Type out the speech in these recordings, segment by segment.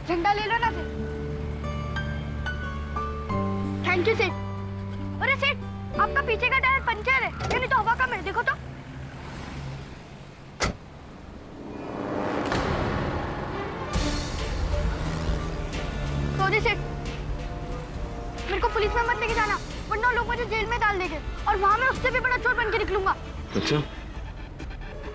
झंडा ले लो ना सेठ। थैंक यू सेठ। अरे सेठ, आपका पीछे का टायर पंचर है, ये नहीं तो हवा कम है, देखो तो। सॉरी सेठ, मेरे को पुलिस में मत लेके जाना, वरना लोग मुझे जेल में डाल देंगे और वहां मैं उससे भी बड़ा चोर बन के निकलूंगा। अच्छा,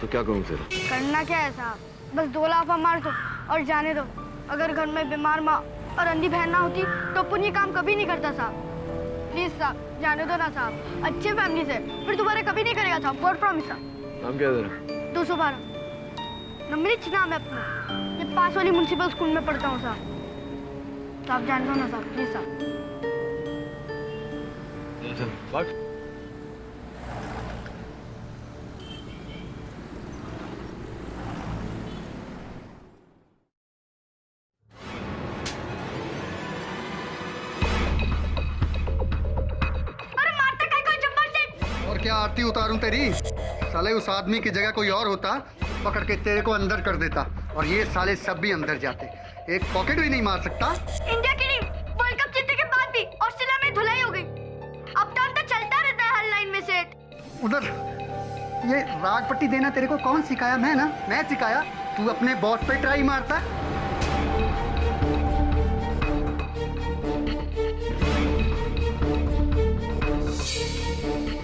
तो क्या करूं फिर? करना क्या है साहब, बस 2 लाफा मार दो और जाने दो। अगर घर में बीमार माँ और अंधी बहन ना होती तो पुण्य काम कभी नहीं करता साहब। प्लीज साहब, जाने दो ना साहब, अच्छे फैमिली से, फिर दोबारा कभी नहीं करेगा साहब, गॉड प्रॉमिस साहब। नाम क्या है तेरा? 212 नमृत नाम है अपना, ये पास वाली म्युनिसिपल स्कूल में पढ़ता हूँ साहब। तो आप जान दो ना साहब, प्लीज साहब। चल भाग। और क्या आरती उतारूं तेरी? साले उस आदमी की जगह कोई और होता, पकड़ के तेरे को अंदर कर देता, और ये साले सब भी अंदर जाते। एक पॉकेट भी नहीं मार सकता। इंडिया की टीम वर्ल्ड कप जीतने के बाद भी ऑस्ट्रेलिया में धुलाई हो गई। अप डाउन तो चलता रहता है हर लाइन में सेठ। उधर ये रागपट्टी देना तेरे को कौन सिखाया? मैं सिखाया? तू अपने बॉस पे ट्राई मारता।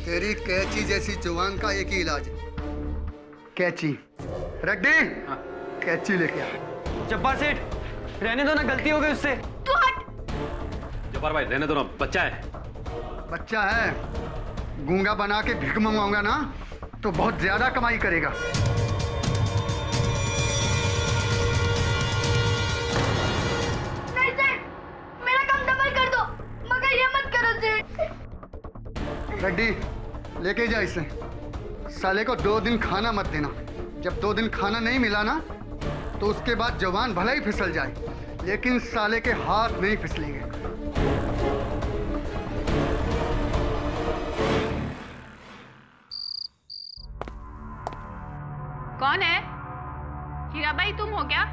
तेरी कैची जैसी जुबान का एक ही इलाज है, कैची। रेड्डी, कैची लेके आ। जब्बार सेठ, रहने दो ना, गलती हो गई उससे। तू हट। जब्बार भाई रहने दो ना, बच्चा है। बच्चा है, गूंगा बना के भिख मंगवाऊंगा ना तो बहुत ज्यादा कमाई करेगा। नहीं सेठ, मेरा काम डबल कर दो, मगर ये मत करो सेठ। रेड्डी, लेके जा इसे। साले को 2 दिन खाना मत देना। जब 2 दिन खाना नहीं मिला ना तो उसके बाद जवान भले ही फिसल जाए, लेकिन साले के हाथ नहीं फिसलेंगे। कौन है? हीराबाई तुम हो क्या?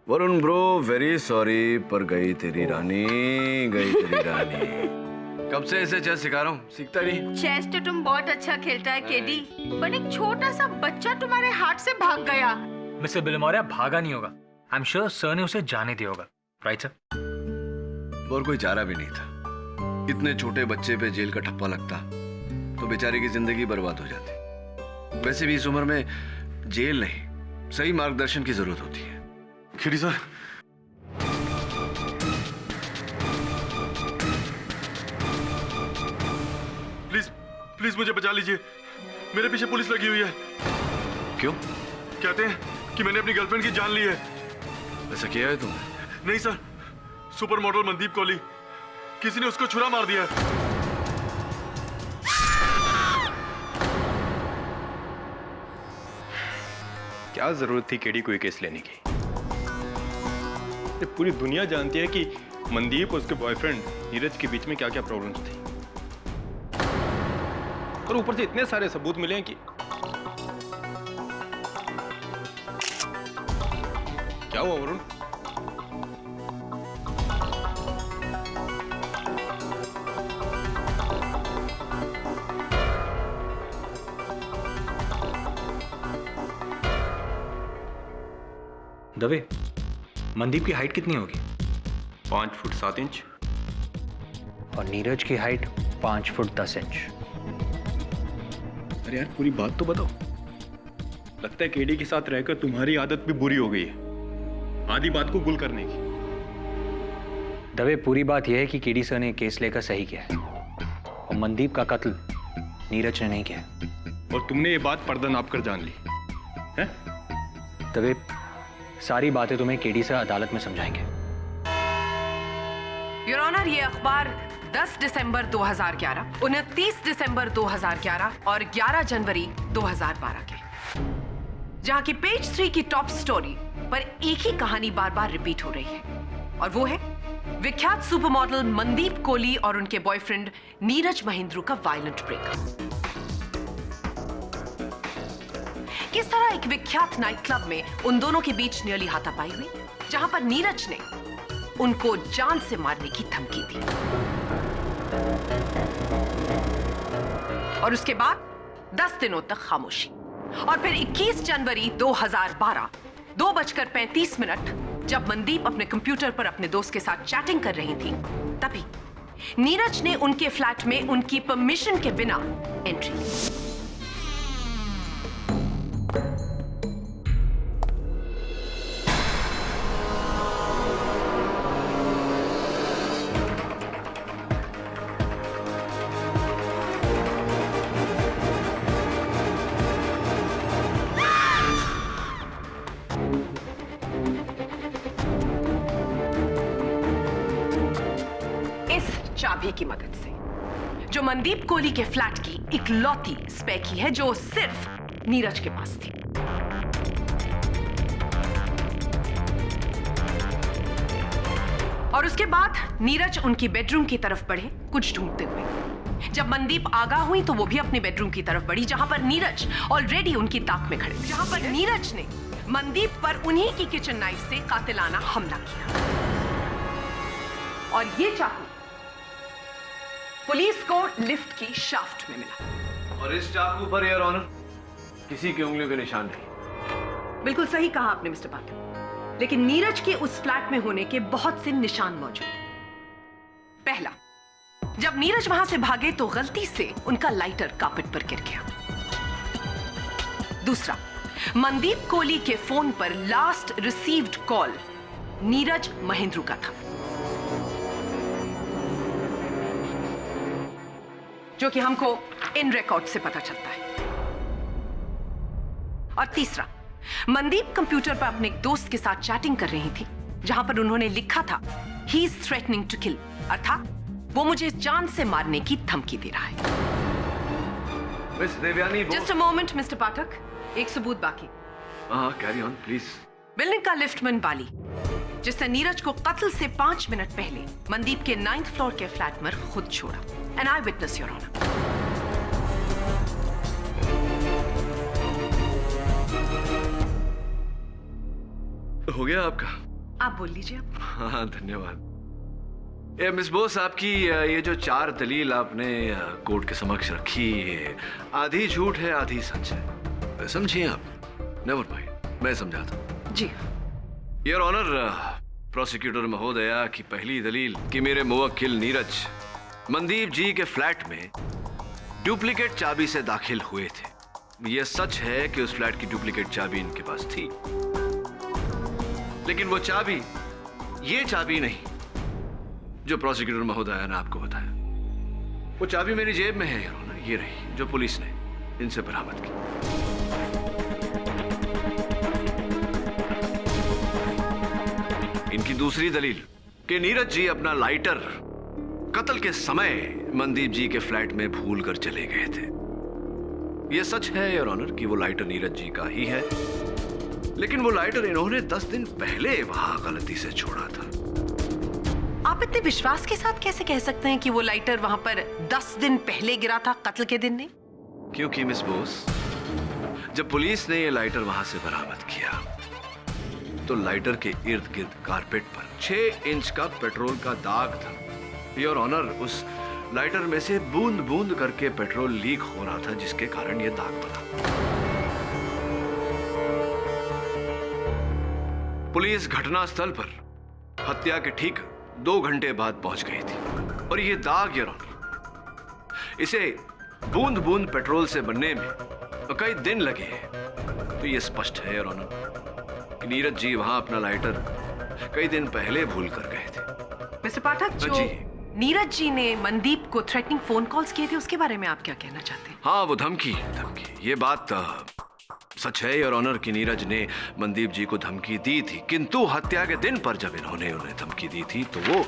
वरुण ब्रो, वेरी सॉरी, पर गई तेरी रानी, गई तेरी रानी। कब से इसे चेस सिखा रहा हूँ, सीखता नहीं। चेस तो तुम बहुत अच्छा खेलता है केडी, पर एक छोटा सा बच्चा तुम्हारे हाथ से भाग गया। मिस्टर बिलमोरिया भागा नहीं होगा, आई एम श्योर सर ने उसे जाने दिया होगा, राइट सर? और कोई चारा भी नहीं था। इतने छोटे बच्चे पे जेल का ठप्पा लगता तो बेचारे की जिंदगी बर्बाद हो जाती। वैसे भी इस उम्र में जेल नहीं, सही मार्गदर्शन की जरूरत होती है। खिरी सर, प्लीज प्लीज मुझे बचा लीजिए, मेरे पीछे पुलिस लगी हुई है। क्यों? कहते हैं कि मैंने अपनी गर्लफ्रेंड की जान ली है। ऐसा किया है तुमने? नहीं सर, सुपर मॉडल मनदीप कौली, किसी ने उसको छुरा मार दिया है। क्या जरूरत थी केडी को ये केस लेने की? पूरी दुनिया जानती है कि मनदीप और उसके बॉयफ्रेंड नीरज के बीच में क्या क्या प्रॉब्लम्स थी, और ऊपर से इतने सारे सबूत मिले हैं कि क्या हुआ वरुण? दवे, मनदीप की हाइट कितनी होगी? 5 फुट 7 इंच। और नीरज की हाइट 5 फुट 10 इंच। अरे यार पूरी बात तो बताओ। लगता है केडी के साथ रहकर तुम्हारी आदत भी बुरी हो गई है, आधी बात को गुल करने की। दवे, पूरी बात यह है कि केडी सर ने केस लेकर सही किया है और मनदीप का कत्ल नीरज ने नहीं किया। और तुमने ये बात पर्दा नाप कर जान ली है? दवे, सारी बातें तुम्हें केडी सर अदालत में समझाएंगे। योर ऑनर, ये अखबार 10 दिसंबर 2011, 29 दिसंबर 2011 और 11 जनवरी 2012 के, जहां की पेज 3 की टॉप स्टोरी पर एक ही कहानी बार बार रिपीट हो रही है, और वो है विख्यात सुपर मॉडल मनदीप कोहली और उनके बॉयफ्रेंड नीरज महेंद्रू का वायलेंट ब्रेकअप। किस तरह एक विख्यात नाइट क्लब में उन दोनों के बीच नियरली हाथापाई हुई, जहां पर नीरज ने उनको जान से मारने की धमकी दी, और उसके बाद 10 दिनों तक खामोशी। और फिर 21 जनवरी 2012 2:35 जब मनदीप अपने कंप्यूटर पर अपने दोस्त के साथ चैटिंग कर रही थी, तभी नीरज ने उनके फ्लैट में उनकी परमिशन के बिना एंट्री ली। चाबी की मदद से, जो मनदीप कोहली के फ्लैट की इकलौती स्पेयर की है, जो सिर्फ नीरज के पास थी। और उसके बाद नीरज उनकी बेडरूम की तरफ बढ़े कुछ ढूंढते हुए। जब मनदीप आगाह हुई तो वो भी अपने बेडरूम की तरफ बढ़ी, जहां पर नीरज ऑलरेडी उनकी ताक में खड़े थे, जहां पर नीरज ने मनदीप पर उन्हीं की किचन नाइफ से कातिलाना हमला किया। और ये चाकू पुलिस को लिफ्ट की शाफ्ट में मिला। और इस चाकू पर योर ऑनर किसी की उंगलियों के निशान नहीं। बिल्कुल सही कहा आपने मिस्टर पाठक, लेकिन नीरज के उस फ्लैट में होने के बहुत से निशान मौजूद हैं। पहला, जब नीरज वहां से भागे तो गलती से उनका लाइटर कार्पेट पर गिर गया। दूसरा, मनदीप कोहली के फोन पर last received call Neeraj Mahendru का था, जो कि हमको इन रिकॉर्ड से पता चलता है। और तीसरा, मनदीप कंप्यूटर पर अपने एक दोस्त के साथ चैटिंग कर रही थी, जहां पर उन्होंने लिखा था he is threatening to kill, अर्थात वो मुझे जान से मारने की धमकी दे रहा है। Miss Devayani, just a moment mister Pathak, एक सबूत बाकी। Carry on please. बिल्डिंग का लिफ्टमैन बाली, जिसने नीरज को कत्ल से 5 मिनट पहले मनदीप के 9th फ्लोर के फ्लैट में खुद छोड़ा। An eyewitness your honour. हो गया आपका? आप बोल लीजिए अब। हाँ, धन्यवाद। मिस बोस, आपकी ये जो 4 दलील आपने कोर्ट के समक्ष रखी, ये आधी झूठ है आधी सच है, समझिए आप। नेवर माइंड, मैं समझाता हूँ। जी योर ऑनर, प्रोसिक्यूटर महोदया की पहली दलील कि मेरे मुवक्किल नीरज मनदीप जी के फ्लैट में डुप्लीकेट चाबी से दाखिल हुए थे। यह सच है कि उस फ्लैट की डुप्लीकेट चाबी इनके पास थी, लेकिन वो चाबी ये चाबी नहीं जो प्रोसिक्यूटर महोदया ने आपको बताया। वो चाबी मेरी जेब में है योर ऑनर, ये रही, जो पुलिस ने इनसे बरामद की। इनकी दूसरी दलील कि नीरज जी अपना लाइटर कत्ल के समय मनदीप जी के फ्लैट में भूल कर चले गए थे। यह सच है योर ऑनर कि वो लाइटर नीरज जी का ही है, लेकिन वो लाइटर इन्होंने 10 दिन पहले वहां गलती से छोड़ा था। आप इतने विश्वास के साथ कैसे कह सकते हैं कि वो लाइटर वहां पर 10 दिन पहले गिरा था, कत्ल के दिन नहीं? क्योंकि मिस बोस, जब पुलिस ने ये लाइटर वहां से बरामद किया तो लाइटर के इर्द गिर्द कारपेट पर 6 इंच का पेट्रोल का दाग था। योर ऑनर, उस लाइटर में से बूंद बूंद करके पेट्रोल लीक हो रहा था, जिसके कारण यह दाग बना। पुलिस घटनास्थल पर हत्या के ठीक 2 घंटे बाद पहुंच गई थी और ये दाग योर ऑनर, इसे बूंद बूंद पेट्रोल से बनने में कई दिन लगे हैं। तो ये स्पष्ट है योर ऑनर कि नीरज जी वहां अपना लाइटर कई दिन पहले भूल कर गए थे। मिस्टर पाठक, जो जी। नीरज जी ने मनदीप को थ्रेटनिंग फोन कॉल्स किए थे, उसके बारे में आप क्या कहना चाहते हैं? हाँ, वो धमकी ये बात सच है योर ऑनर कि नीरज ने मनदीप जी को धमकी दी थी, किंतु हत्या के दिन पर जब इन्होंने उन्हें धमकी दी थी तो वो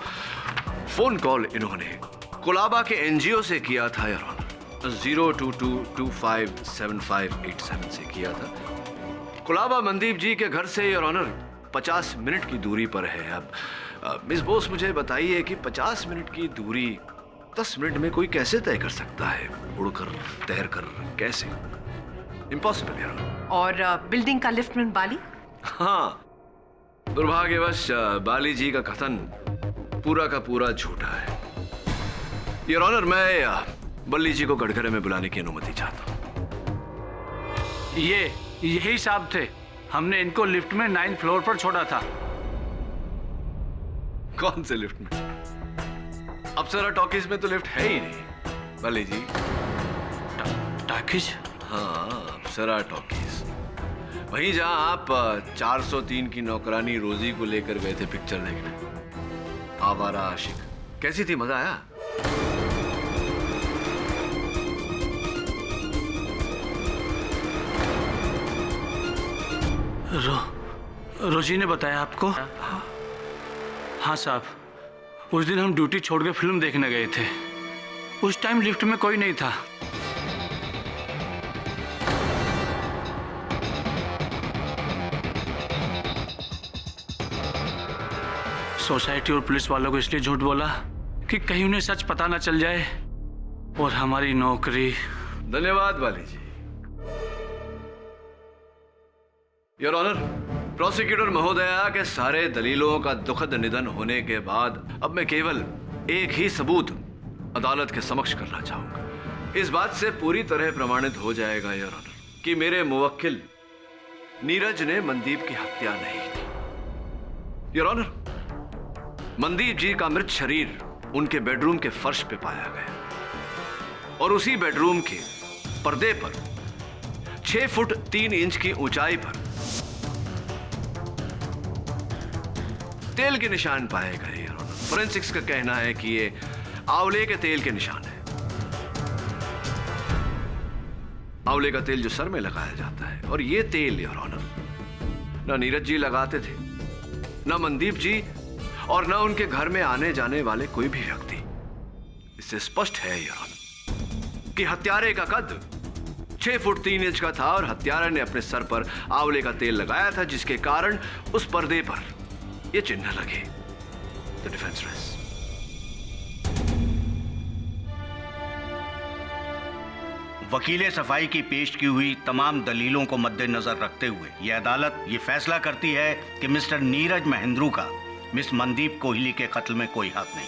फोन कॉल इन्होंने कोलाबा के एनजीओ से किया था योर ऑनर, 022257587 से किया था। कोलाबा मनदीप जी के घर से योर ऑनर 50 मिनट की दूरी पर है। अब मिस बोस मुझे बताइए कि 50 मिनट की दूरी 10 मिनट में कोई कैसे तय कर सकता है? उड़कर, तैरकर, कैसे? इम्पॉसिबल यार। और बिल्डिंग का लिफ्टमैन बाली? हाँ, दुर्भाग्यवश बाली जी का कथन पूरा का पूरा झूठा है योर ऑनर। मैं बल्ली जी को गड़गड़े में बुलाने की अनुमति चाहता हूँ। यही साहब थे, हमने इनको लिफ्ट में 9th फ्लोर पर छोड़ा था। कौन से लिफ्ट में? अप्सरा टॉकीज में तो लिफ्ट है ही नहीं बल्ली जी। टॉकीज? हाँ, अप्सरा टॉकीज, वहीं जहां आप 403 की नौकरानी रोजी को लेकर गए थे पिक्चर देखने। आवारा आशिक कैसी थी, मजा आया? रोजी ने बताया आपको? हाँ साहब, उस दिन हम ड्यूटी छोड़ के फिल्म देखने गए थे। उस टाइम लिफ्ट में कोई नहीं था। सोसाइटी और पुलिस वालों को इसलिए झूठ बोला कि कहीं उन्हें सच पता ना चल जाए और हमारी नौकरी। धन्यवाद बाली जी। योर ऑनर, प्रोसिक्यूटर महोदया के सारे दलीलों का दुखद निधन होने के बाद अब मैं केवल एक ही सबूत अदालत के समक्ष करना चाहूंगा। इस बात से पूरी तरह प्रमाणित हो जाएगा योर ऑनर कि मेरे मुवक्किल नीरज ने मनदीप की हत्या नहीं की। योर ऑनर, मनदीप जी का मृत शरीर उनके बेडरूम के फर्श पे पाया गया और उसी बेडरूम के पर्दे पर 6 फुट 3 इंच की ऊंचाई पर तेल के निशान पाए गए। फोरेंसिक्स का कहना है कि ये आंवले के तेल के निशान है। आंवले का तेल जो सर में लगाया जाता है, और ये तेल योर ऑनर ना नीरज जी लगाते थे, ना मनदीप जी, और ना उनके घर में आने जाने वाले कोई भी व्यक्ति। इससे स्पष्ट है योर ऑनर कि हत्यारे का कद 6 फुट 3 इंच का था और हत्यारे ने अपने सर पर आंवले का तेल लगाया था, जिसके कारण उस पर्दे पर ये चिन्ह लगे। The defence rest. वकीले सफाई की पेश की हुई तमाम दलीलों को मद्देनजर रखते हुए यह अदालत ये फैसला करती है कि मिस्टर नीरज महेंद्रू का मिस मनदीप कोहली के कत्ल में कोई हाथ नहीं।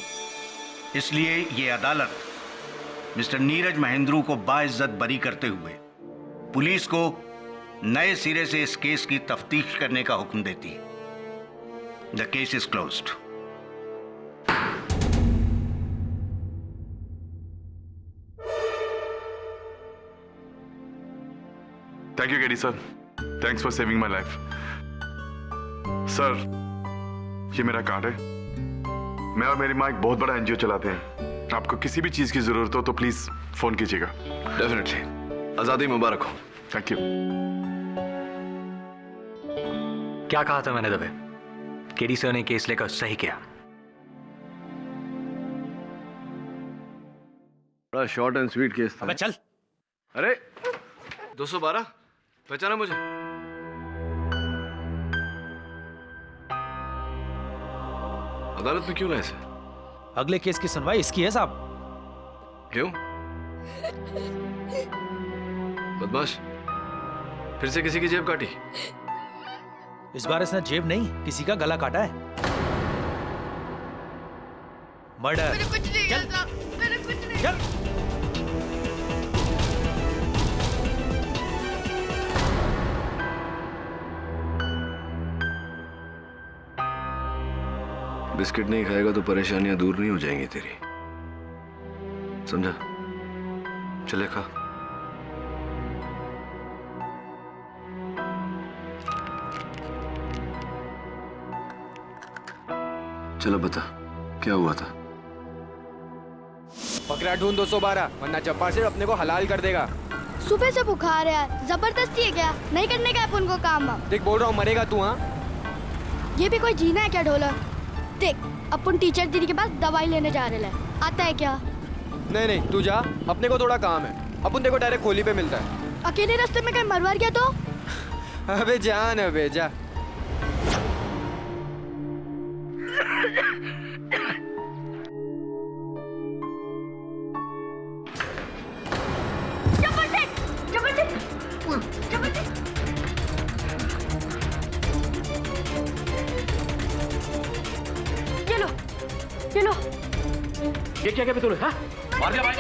इसलिए ये अदालत मिस्टर नीरज महेंद्रू को बाइज्जत बरी करते हुए पुलिस को नए सिरे से इस केस की तफ्तीश करने का हुक्म देती है। The case is closed. Thank you KD sir, thanks for saving my life. Sir, ये मेरा कार्ड है। मैं और मेरी माँ एक बहुत बड़ा एनजीओ चलाते हैं। आपको किसी भी चीज की जरूरत हो तो प्लीज फोन कीजिएगा। डेफिनेटली। आजादी मुबारक हो। Thank you. क्या कहा था मैंने दबे? केडी सर ने केस लेकर सही किया। बड़ा शॉर्ट एंड स्वीट केस था। अबे चल। अरे 212 पहचाना मुझे? अदालत में क्यों लाए इसे? अगले केस की सुनवाई इसकी है साहब। क्यों? बदमाश, फिर से किसी की जेब काटी? इस बार इसने जेब नहीं, किसी का गला काटा है। मर्डर। मैंने कुछ नहीं किया साहब, मैंने कुछ नहीं। चल। बिस्किट नहीं खाएगा तो परेशानियां दूर नहीं हो जाएंगी तेरी। समझा? चले खा। चलो बता, क्या हुआ था? पकड़ा ढूंढ 212, वरना जब्बार से अपने को हलाल कर देगा। सुबह से बुखार है, जबरदस्ती है क्या? नहीं करने का अपन को काम। देख बोल रहा हूँ, मरेगा तू। हाँ, ये भी कोई जीना है क्या ढोलक? देख, अपन टीचर दीदी के पास दवाई लेने जा रहे हैं, आता है क्या? नहीं नहीं, तू जा, अपने को थोड़ा काम है। अपन देखो डायरेक्ट खोली पे मिलता है। अकेले रास्ते में कहीं मरवार गया तो? अबे जान, अबे जा। ये क्या क्या तूने? हाँ? मार दिया भाई।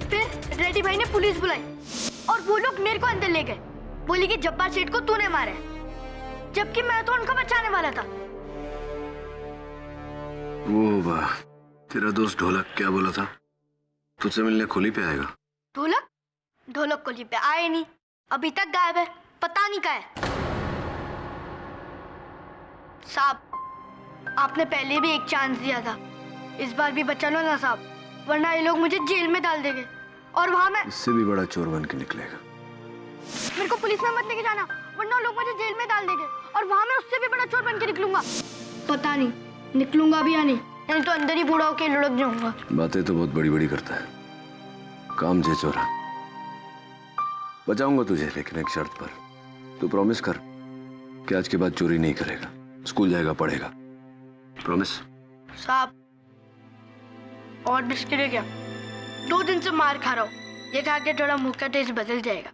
फिर रेड्डी भाई ने पुलिस बुलाई और वो लोग मेरे को अंदर ले गए। बोली कि जब्बार सेठ को तूने मारा है, जबकि मैं तो उनको बचाने वाला था। वो वाह, तेरा दोस्त ढोलक क्या बोला था? तुझसे मिलने खोली पे आएगा। ढोलक? ढोलक खोली पे आए नहीं, अभी तक गायब है, पता नहीं कहाँ है। साहब, आपने पहले भी एक चांस दिया था, इस बार भी बचा लो ना साहब, वरना ये लोग मुझे जेल में डाल देंगे और वहाँ मैं इससे भी बड़ा चोर बन के निकलेगा। मेरे को पुलिस में मत लेके जाना, वरना लोग मुझे जेल में डाल देंगे और वहाँ मैं उससे भी बड़ा चोर बन के निकलूंगा। पता नहीं निकलूंगा भी या नहीं तो अंदर ही बूढ़ा होके लुढ़क जाऊंगा। बातें तो बहुत बड़ी बड़ी करता है, काम जे चोरा। बचाऊंगा तुझे, लेकिन एक शर्त पर। तू प्रॉमिस कर कि आज के बाद चोरी नहीं करेगा, स्कूल जाएगा, पढ़ेगा। प्रॉमिस? साहब, और बिस्किट है क्या? 2 दिन से मार खा रहा हूँ, ये खा के थोड़ा मुंह का टेस्ट बदल जाएगा।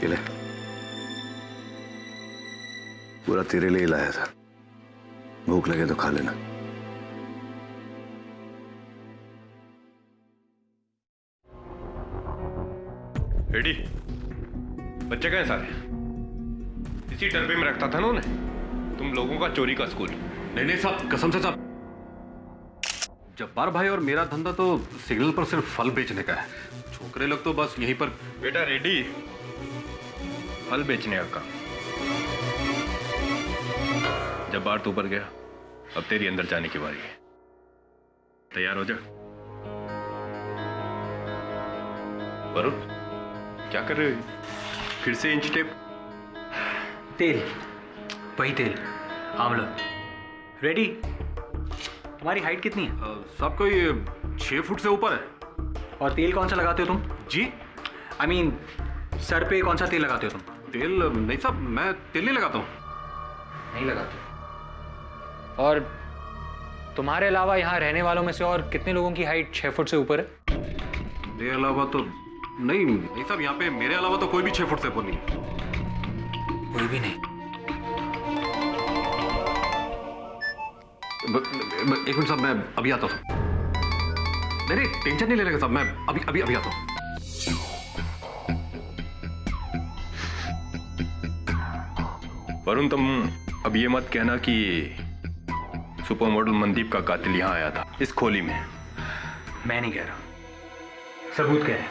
ये ले, पूरा तेरे लिए ही लाया था, भूख लगे तो खा लेना। रेडी, बच्चे कहाँ हैं सारे? इसी डरबे में रखता था ना उन्हें, तुम लोगों का चोरी का स्कूल। नहीं साहब, कसम से साहब, जब्बार भाई और मेरा धंधा तो सिग्नल पर सिर्फ फल बेचने का है। छोकरे लोग तो बस यहीं पर। बेटा रेडी, फल बेचने का काम। जब्बार तो ऊपर गया, अब तेरी अंदर जाने की बारी है। तैयार हो जा। वरुण, क्या कर रहे हो? फिर से इंच टेप? तेल, वही तेल, आंवला। रेडी, तुम्हारी हाइट कितनी है? साहब कोई 6 फुट से ऊपर है। और तेल कौन सा लगाते हो तुम? जी? I mean, सर पे कौन सा तेल लगाते हो तुम? तेल नहीं साहब, मैं तेल नहीं लगाता हूँ। नहीं लगाते? और तुम्हारे अलावा यहाँ रहने वालों में से और कितने लोगों की हाइट 6 फुट से ऊपर है? मेरे अलावा तो नहीं साहब, यहाँ पे मेरे अलावा तो कोई भी 6 फुट से ऊपर नहीं है। कोई भी नहीं? एक मिनट साहब, मैं अभी आता हूँ। नहीं टेंशन नहीं लेने का साहब, मैं अभी आता हूँ। वरुण, तुम अब ये मत कहना कि सुपर मॉडल मनदीप का कातिल यहाँ आया था इस खोली में। मैं नहीं कह रहा, सबूत क्या है?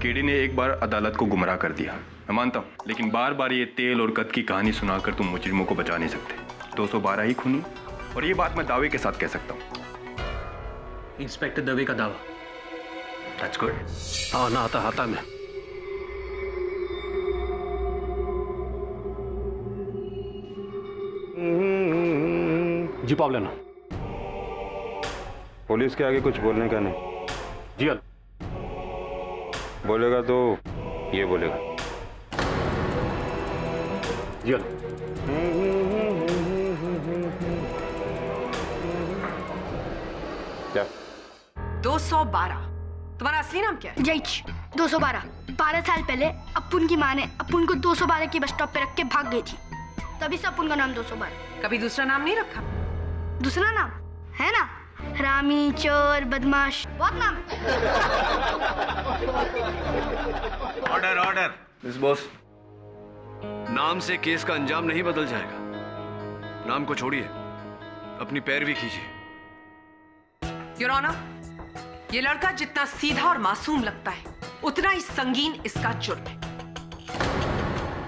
केडी ने एक बार अदालत को गुमराह कर दिया, मैं मानता हूँ, लेकिन बार बार ये तेल और कद की कहानी सुनाकर तुम मुजरिमों को बचा नहीं सकते। 212 ही खूनी, और ये बात मैं दावे के साथ कह सकता हूँ। इंस्पेक्टर दवे का दावा? That's good. हाँ ना, आता मैं। जी पाव लेना। पुलिस के आगे कुछ बोलने का नहीं। जी बोलेगा तो ये बोलेगा। जी क्या? 212 तुम्हारा असली नाम क्या है? जयच 212। 12 साल पहले अपुन की माँ ने अपुन को 212 की बस स्टॉप पे रख के भाग गई थी, तभी से अपुन का नाम 212। कभी दूसरा नाम नहीं रखा? दूसरा नाम है ना, हरामी, चोर, बदमाश, बहुत नाम है। Order order. मिस बॉस, नाम से केस का अंजाम नहीं बदल जाएगा। नाम को छोड़िए, अपनी पैरवी खींचिए। योर ऑनर, ये लड़का जितना सीधा और मासूम लगता है, उतना ही संगीन इसका जुर्म है।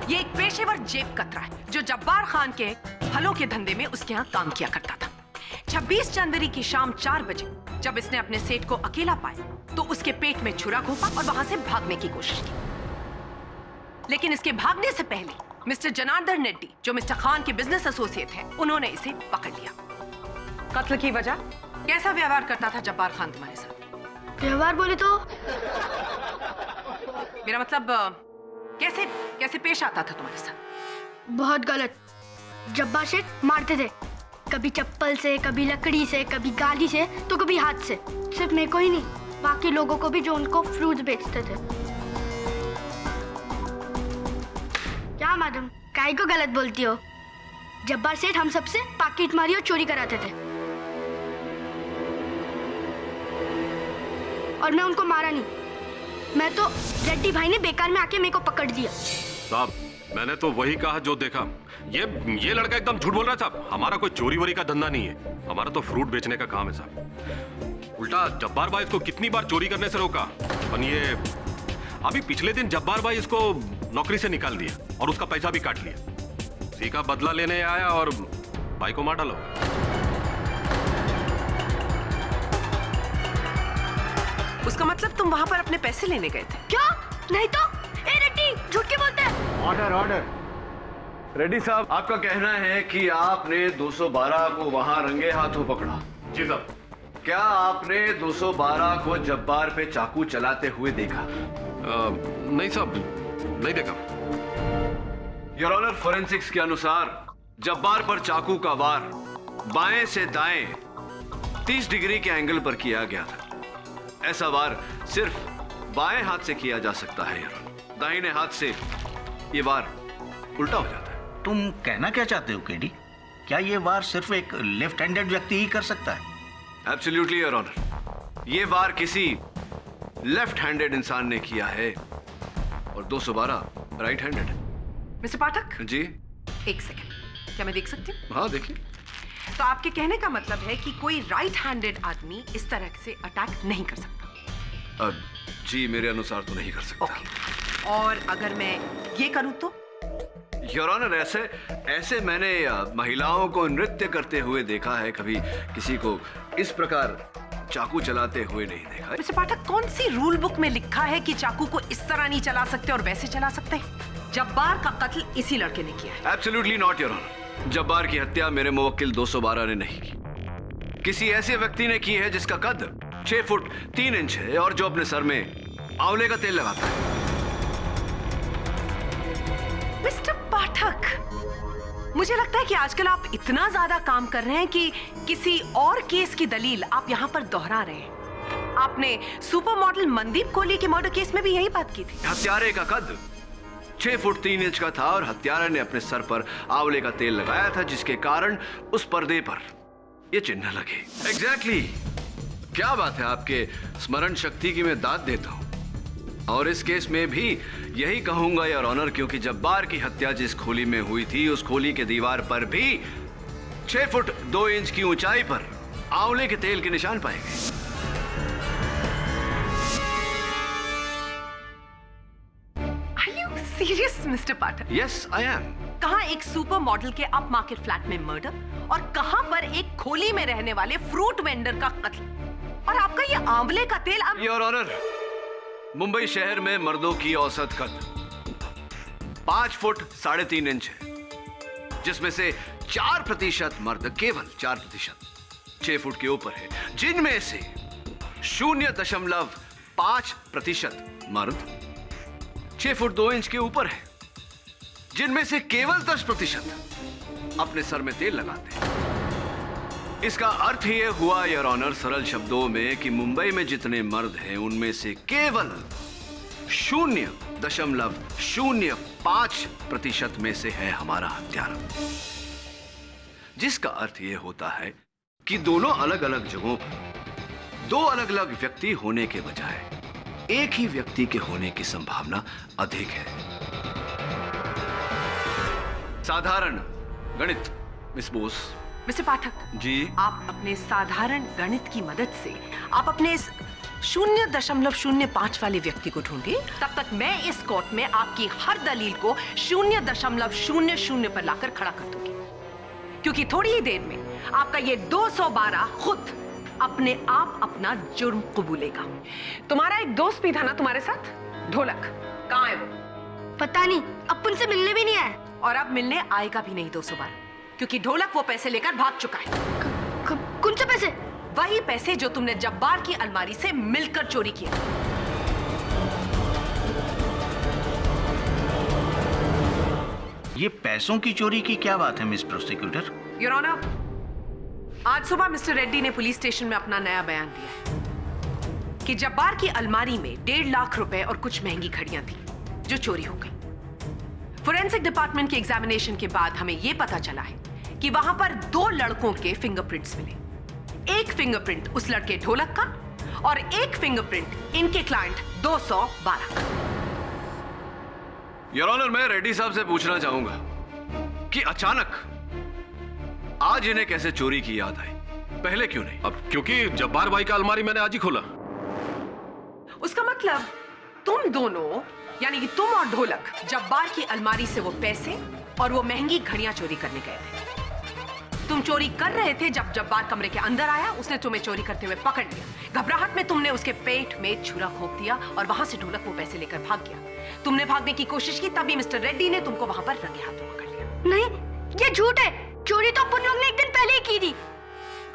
ये एक पेशेवर जेब कतरा है जो जब्बार खान के फलों के धंधे में उसके यहाँ काम किया करता था। 26 जनवरी की शाम 4 बजे जब इसने अपने सेठ को अकेला पाया तो उसके पेट में छुरा घोंपा और वहां से भागने की कोशिश की। लेकिन इसके भागने से पहले मिस्टर जनार्दन रेड्डी, जो मिस्टर खान के बिजनेस एसोसिएट हैं, उन्होंने इसे पकड़ लिया। कत्ल की वजह, कैसा व्यवहार करता था जब्बार खान तुम्हारे साथ? व्यवहार बोले तो मेरा मतलब कैसे कैसे पेश आता था तुम्हारे साथ? बहुत गलत। जब्बार सेठ मारते थे, कभी चप्पल से, कभी लकड़ी से, कभी गाली से, तो कभी हाथ से। सिर्फ मेरे को ही नहीं, बाकी लोगों को भी जो उनको फ्रूट्स बेचते थे। क्या मैडम, काहे को गलत बोलती हो? जब्बार सेठ हम सबसे पाकिट मारी और चोरी कराते थे, और मैं उनको मारा नहीं। मैं तो रेड्डी भाई ने बेकार में आके मेरे को पकड़ दिया। साहब, मैंने तो वही कहा जो देखा। ये लड़का एकदम झूठ बोल रहा है साहब। हमारा कोई चोरी वोरी का धंधा नहीं है, हमारा तो फ्रूट बेचने का काम है साहब। उल्टा जब्बार भाई इसको कितनी बार चोरी करने से रोका, और ये अभी पिछले दिन जब्बार भाई इसको नौकरी से निकाल दिया और उसका पैसा भी काट लिया। उसी का बदला लेने आया और भाई को मार डालो। उसका मतलब तुम वहां पर अपने पैसे लेने गए थे? क्या? नहीं तो। ए रेड्डी, झूठ क्यों बोलते हैं? Order order. रेड्डी साहब, आपका कहना है कि आपने 212 को वहां रंगे हाथों पकड़ा? जी साहब। क्या आपने 212 को जब्बार पे चाकू चलाते हुए देखा? नहीं साहब, नहीं देखा। योर ऑनर, फोरेंसिक्स के अनुसार जब्बार पर चाकू का वार बाएं से दाएं 30 डिग्री के एंगल पर किया गया था। ऐसा वार सिर्फ बाएं हाथ से किया जा सकता है योर ऑनर। दाहिने हाथ से ये वार उल्टा हो जाता है। तुम कहना क्या चाहते हो केडी? क्या ये वार सिर्फ एक लेफ्ट हैंडेड व्यक्ति ही कर सकता है? एब्सोल्युटली योर ऑनर, ये वार किसी लेफ्ट हैंडेड इंसान ने किया है और 212 right handed. Mister Pathak ji, एक सेकंड, क्या मैं देख सकती हूँ? हाँ देखिए। तो आपके कहने का मतलब है कि कोई राइट हैंडेड आदमी इस तरह से अटैक नहीं कर सकता? जी, मेरे अनुसार तो नहीं कर सकता। और अगर मैं ये करूं तो? योर ऑनर, ऐसे मैंने महिलाओं को नृत्य करते हुए देखा है, कभी किसी को इस प्रकार चाकू चलाते हुए नहीं देखा है। मिस्टर पाठक, कौन सी रूल बुक में लिखा है कि चाकू को इस तरह नहीं चला सकते और वैसे चला सकते? जब्बार का कत्ल इसी लड़के ने किया है। Absolutely not your honour. Jabbar की हत्या मेरे मुवक्किल 212 ने नहीं की, किसी ऐसे व्यक्ति ने की है जिसका कद 6 फुट 3 इंच है और जो अपने सर में आंवले का तेल लगाता है। मिस्टर पाठक, मुझे लगता है कि आजकल आप इतना ज्यादा काम कर रहे हैं कि किसी और केस की दलील आप यहाँ पर दोहरा रहे हैं। आपने सुपर मॉडल मनदीप कोहली के मर्डर केस में भी यही बात की थी। हत्यारे का कद 6 फुट 3 इंच का था और हत्यारे ने अपने सर पर आंवले का तेल लगाया था, जिसके कारण उस पर्दे पर ये चिन्ह लगे। एग्जैक्टली। क्या बात है, आपके स्मरण शक्ति की मैं दाद देता हूं। और इस केस में भी यही कहूंगा योर ऑनर, क्योंकि जब्बार की हत्या जिस खोली में हुई थी उस खोली के दीवार पर भी 6 फुट 2 इंच की ऊंचाई पर आंवले के तेल के निशान पाए गए। Serious mister Pathak? Yes I am. कहां एक सुपर मॉडल के अप मार्केट फ्लैट में मर्डर और कहां पर एक खोली में रहने वाले फ्रूट वेंडर का कत्ल, और आपका ये आंवले का तेल। योर ऑनर, मुंबई शहर में मर्दों की औसत कद 5 फुट 3.5 इंच है, जिसमें से 4% मर्द, केवल 4% 6 फुट के ऊपर है, जिनमें से 0.5% मर्द 6 फुट 2 इंच के ऊपर है, जिनमें से केवल 10% अपने सर में तेल लगाते हैं। इसका अर्थ यह हुआ योर ऑनर, सरल शब्दों में, कि मुंबई में जितने मर्द हैं उनमें से केवल 0.05% में से है हमारा हत्यारा। जिसका अर्थ यह होता है कि दोनों अलग अलग जगहों पर 2 अलग अलग व्यक्ति होने के बजाय एक ही व्यक्ति के होने की संभावना अधिक है। साधारण गणित मिस बोस। मिस्टर पाठक जी, आप अपने साधारण गणित की मदद से आप अपने इस 0.05 वाले व्यक्ति को ढूंढे, तब तक मैं इस कोर्ट में आपकी हर दलील को 0.00 पर लाकर खड़ा कर दूंगी, क्योंकि थोड़ी ही देर में आपका ये 212 खुद अपने आप अपना जुर्म कबूलेगा। तुम्हारा एक दोस्त भी था ना तुम्हारे साथ, ढोलक, कहाँ है वो? पता नहीं, अब उनसे मिलने भी नहीं आया। और अब मिलने आएगा भी नहीं 212, क्योंकि ढोलक वो पैसे लेकर भाग चुका है। कौन से पैसे? वही पैसे जो तुमने जब्बार की अलमारी से मिलकर चोरी किए। ये पैसों की चोरी की क्या बात है मिस प्रोसिक्यूटर? योर ऑनर, आज सुबह मिस्टर रेड्डी ने पुलिस स्टेशन में अपना नया बयान दिया है कि जब्बार की अलमारी में 1.5 लाख रुपए और कुछ महंगी घड़ियां थी जो चोरी हो गई। फोरेंसिक डिपार्टमेंट की एग्जामिनेशन के बाद हमें यह पता चला है कि वहां पर 2 लड़कों के फिंगरप्रिंट्स मिले। एक फिंगरप्रिंट उस लड़के ढोलक का और एक फिंगरप्रिंट इनके क्लाइंट 212 का। योर ऑनर, मैं रेड्डी साहब से पूछना चाहूंगा कि अचानक आज इन्हें कैसे चोरी की याद आई, पहले क्यों नहीं? अब क्योंकि जब्बार भाई का अलमारी मैंने आज ही खोला। उसका मतलब तुम दोनों, यानी कि तुम और ढोलक, जब्बार की अलमारी से वो पैसे और वो महंगी घड़ियां चोरी करने गए थे। तुम चोरी कर रहे थे जब जब्बार कमरे के अंदर आया, उसने तुम्हें चोरी करते हुए पकड़ लिया। घबराहट में तुमने उसके पेट में छुरा घोंप दिया और वहां से ढोलक वो पैसे लेकर भाग गया। तुमने भागने की कोशिश की, तभी मिस्टर रेड्डी ने तुमको वहां पर रंगे हाथों पकड़ लिया। नहीं, ये झूठ है। चोरी तो अपन लोग ने एक दिन पहले ही की थी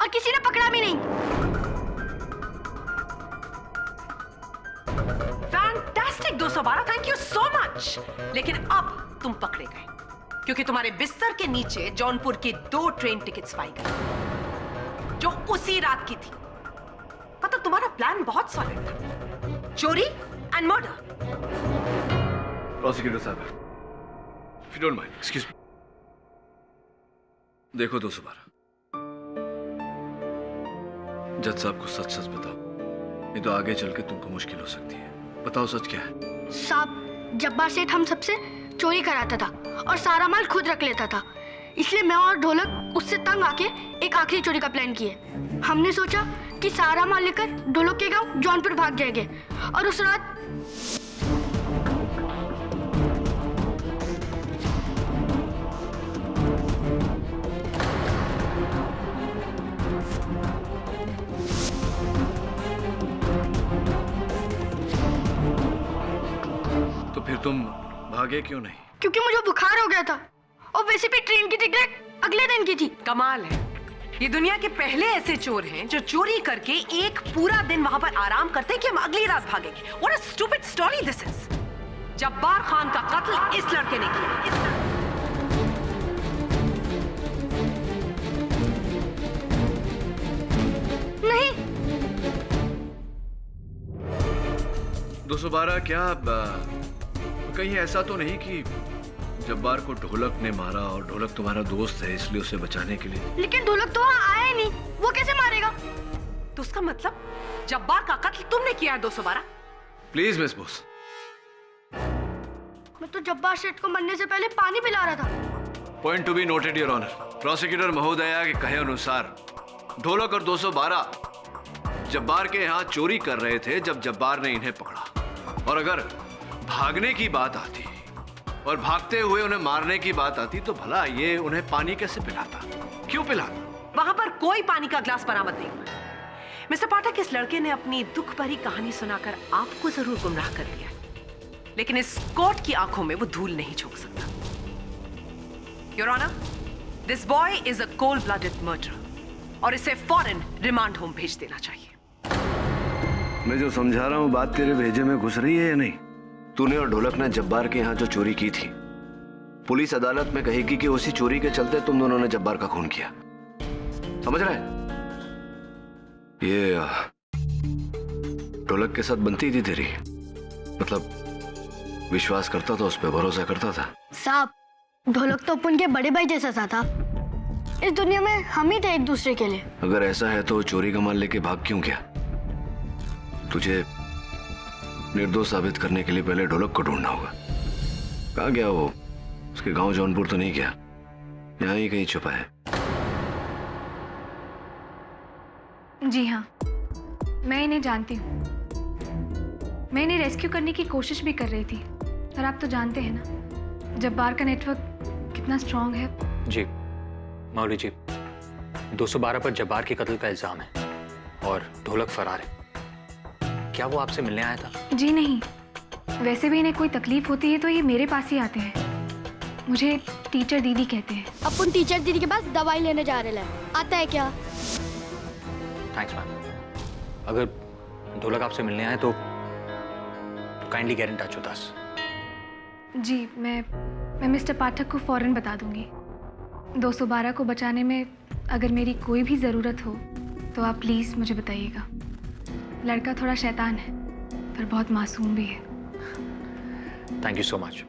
और किसी ने पकड़ा भी नहीं। Fantastic 212, thank you so much. लेकिन अब तुम पकड़े गए क्योंकि तुम्हारे बिस्तर के नीचे जौनपुर की 2 ट्रेन टिकट्स पाई गई जो उसी रात की थी। मतलब तुम्हारा प्लान बहुत सॉलिड था, चोरी एंड मर्डर। प्रोसिक्यूटर साहब, if you don't mind, excuse me. देखो 212, जज साहब को सच सच बताओ, नहीं तो आगे चल के तुमको मुश्किल हो सकती है। बताओ सच क्या है? साहब, जब्बार सेठ हम सबसे चोरी कराता था और सारा माल खुद रख लेता था, इसलिए मैं और ढोलक उससे तंग आके एक आखिरी चोरी का प्लान किए। हमने सोचा कि सारा माल लेकर ढोलक के गांव जौनपुर भाग जाएंगे और उस रात तो फिर तुम भागे क्यों नहीं? क्योंकि मुझे बुखार हो गया था और वैसे भी ट्रेन की टिकट अगले दिन की थी। कमाल है, ये दुनिया के पहले ऐसे चोर हैं जो चोरी करके एक पूरा दिन वहां पर आराम करते हैं कि हम अगली रात भागेंगे। What a stupid story this is। Jabbar Khan का कत्ल इस लड़के ने किया। नहीं। 212 क्या कहीं ऐसा तो नहीं कि जब्बार को ढोलक ने मारा और ढोलक तुम्हारा दोस्त है इसलिए उसे बचाने के लिए? लेकिन ढोलक तो वहाँ आया ही नहीं, वो कैसे मारेगा? तो उसका मतलब जब्बार का कत्ल तुमने किया है 212? Please miss Bose. मैं तो जब्बार सेठ को मरने से पहले पानी पिला रहा था। Point to be noted your honour. Prosecutor महोदया के कहे अनुसार ढोलक और 212 जब्बार के यहाँ चोरी कर रहे थे जब जब्बार ने इन्हें पकड़ा। और अगर भागने की बात आती और भागते हुए उन्हें मारने की बात आती तो भला ये उन्हें पानी कैसे पिलाता, क्यों पिलाता? वहां पर कोई पानी का ग्लास बरामद नहीं हुआ। मिस्टर पाठक, इस लड़के ने अपनी दुख भरी कहानी सुनाकर आपको जरूर गुमराह कर दिया, लेकिन इस कोर्ट की आंखों में वो धूल नहीं झोंक सकता। Your honour, this boy is a cold blooded murderer और इसे फौरन रिमांड होम भेज देना चाहिए। मैं जो समझा रहा हूँ बात तेरे भेजे में घुस रही है या नहीं? तूने और ढोलक ने जब्बार के यहाँ जो चोरी की थी, पुलिस अदालत में कहेगी कि उसी चोरी के चलते तुम दोनों ने जब्बार का खून किया। समझ रहे? ये ढोलक के साथ बनती थी तेरी, मतलब विश्वास करता था, उस पर भरोसा करता था। साहब, ढोलक तो अपन के बड़े भाई जैसा सा था। इस दुनिया में हम ही थे एक दूसरे के लिए। अगर ऐसा है तो चोरी का माल लेके भाग क्यों गया? तुझे निर्दोष साबित करने के लिए पहले ढोलक को ढूंढना होगा। कहाँ गया वो? उसके गांव जौनपुर तो नहीं गया, यहाँ ही कहीं छुपा है। जी हाँ, मैं इन्हें जानती हूँ। मैं इन्हें रेस्क्यू करने की कोशिश भी कर रही थी, पर आप तो जानते हैं ना जब्बार का नेटवर्क कितना स्ट्रांग है। जी मौलवी जी, 212 पर जब्बार के कत्ल का इल्जाम है और ढोलक फरार है। क्या वो आपसे मिलने आया था? जी नहीं, वैसे भी इन्हें कोई तकलीफ होती है तो ये मेरे पास ही आते हैं। मुझे टीचर दीदी कहते हैं। अपन टीचर दीदी के पास दवाई लेने जा रहे हैं, आता है क्या? Thanks ma'am. अगर ढोलक आपसे मिलने आए तो kindly get in touch with us. जी मैं मिस्टर पाठक को फौरन बता दूंगी। 212 को बचाने में अगर मेरी कोई भी ज़रूरत हो तो आप प्लीज़ मुझे बताइएगा। लड़का थोड़ा शैतान है पर बहुत मासूम भी है। Thank you so much.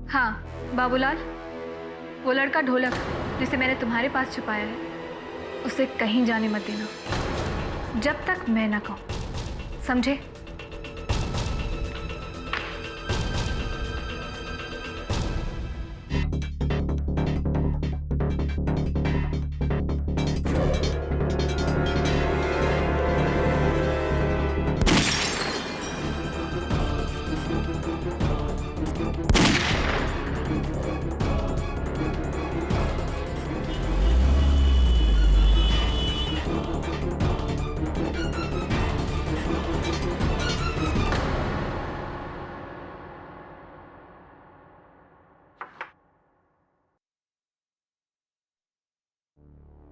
हाँ बाबूलाल, वो लड़का ढोलक जिसे मैंने तुम्हारे पास छुपाया है, उसे कहीं जाने मत देना जब तक मैं ना कहूं, समझे?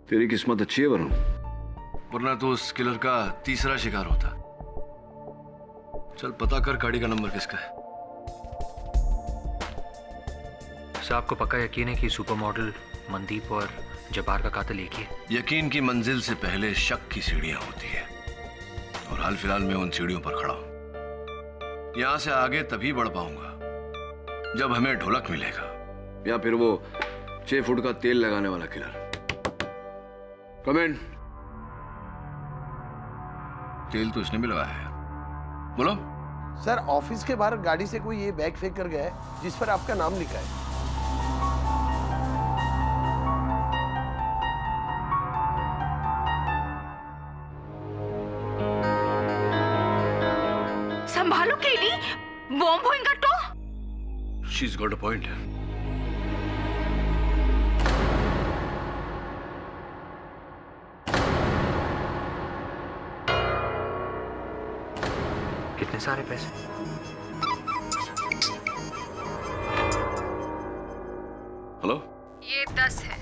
तेरी किस्मत अच्छी है वरुण, वरना तो उस किलर का तीसरा शिकार होता। चल पता कर गाड़ी का नंबर किसका है। सर आपको पक्का यकीन है कि सुपर मॉडल मनदीप और जब्बार का कातिल एक ही है? यकीन की मंजिल से पहले शक की सीढ़ियां होती है और हाल फिलहाल मैं उन सीढ़ियों पर खड़ा हूं। यहां से आगे तभी बढ़ पाऊंगा जब हमें ढोलक मिलेगा या फिर वो 6 फुट का तेल लगाने वाला किलर। कमेंट। तेल तो इसने भी लगाया है। बोलो सर, ऑफिस के बाहर गाड़ी से कोई ये बैग फेंक कर गया है जिस पर आपका नाम लिखा है। संभालो केडी, बॉम्ब होएगा तो। She is got a point. कितने सारे पैसे? हेलो, ये 10 है।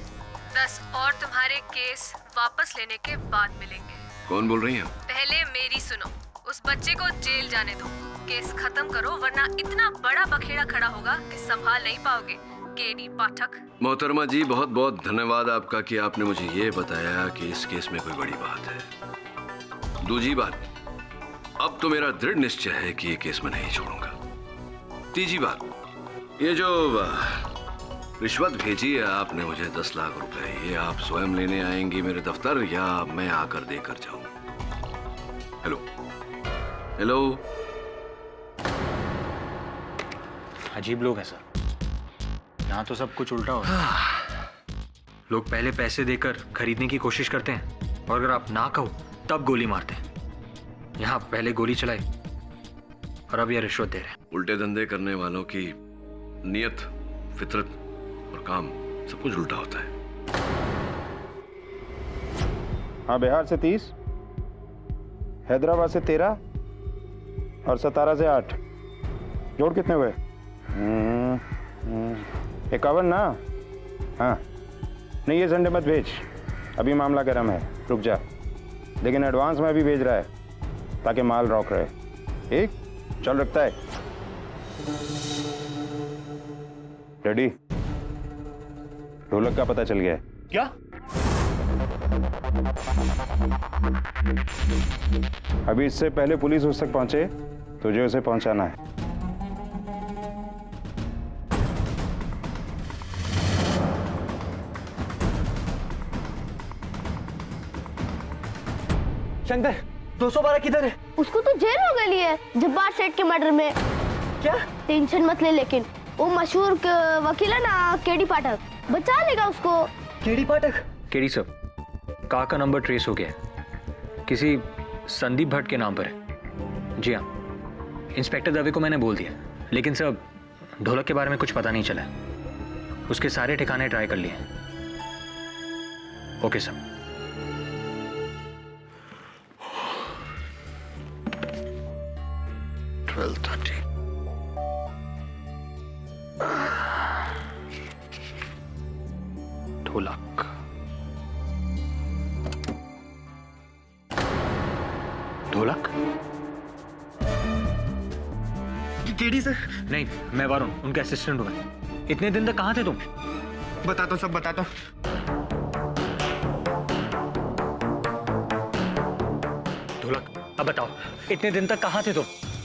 10 और तुम्हारे केस वापस लेने के बाद मिलेंगे। कौन बोल रही हैं? पहले मेरी सुनो। उस बच्चे को जेल जाने दो, केस खत्म करो, वरना इतना बड़ा बखेड़ा खड़ा होगा कि संभाल नहीं पाओगे। केडी पाठक। मोहतरमा जी, बहुत बहुत धन्यवाद आपका कि आपने मुझे ये बताया कि इस केस में कोई बड़ी बात है। दूसरी बात, अब तो मेरा दृढ़ निश्चय है कि ये केस मैं नहीं छोड़ूंगा। तीसरी बात, ये जो रिश्वत भेजी है आपने मुझे 10 लाख रुपए, ये आप स्वयं लेने आएंगी मेरे दफ्तर या मैं आकर देकर जाऊं? Hello hello. अजीब लोग हैं सर, यहाँ तो सब कुछ उल्टा होता है। लोग पहले पैसे देकर खरीदने की कोशिश करते हैं और अगर आप ना कहो तब गोली मारते हैं। यहाँ पहले गोली चलाई और अब यह रिश्वत दे रहे हैं। उल्टे धंधे करने वालों की नियत, फितरत और काम सब कुछ उल्टा होता है। हाँ, बिहार से 30, हैदराबाद से 13 और सतारा से 8। जोड़ कितने हुए? 51 ना? हाँ नहीं, ये संडे मत भेज, अभी मामला गर्म है, रुक जा। लेकिन एडवांस में भी भेज रहा है ताकि माल रॉक रहे। ठीक, चल रखता है। रेडी? ढोलक का पता चल गया है। क्या? अभी इससे पहले पुलिस उस तक पहुंचे तुझे उसे पहुंचाना है। शंकर, 212 किधर है? उसको तो जेल हो गई है जब्बार सेठ के मर्डर में। क्या? टेंशन मत ले, लेकिन वो मशहूर वकील है ना, केडी पाठक, बचा लेगा उसको। केडी पाठक? केडी साहब, कार का नंबर ट्रेस हो गया है, किसी संदीप भट्ट के नाम पर है। जी हाँ, इंस्पेक्टर दवे को मैंने बोल दिया, लेकिन सर ढोलक के बारे में कुछ पता नहीं चला। उसके सारे ठिकाने ट्राई कर लिए। Okay sir. ढोलक। ढोलक? KD sir? नहीं, मैं वरुण, उनका असिस्टेंट हूँ मैं। इतने दिन तक कहाँ थे तुम? बताता हूँ, सब बताता हूँ। ढोलक, अब बताओ, इतने दिन तक कहाँ थे तुम?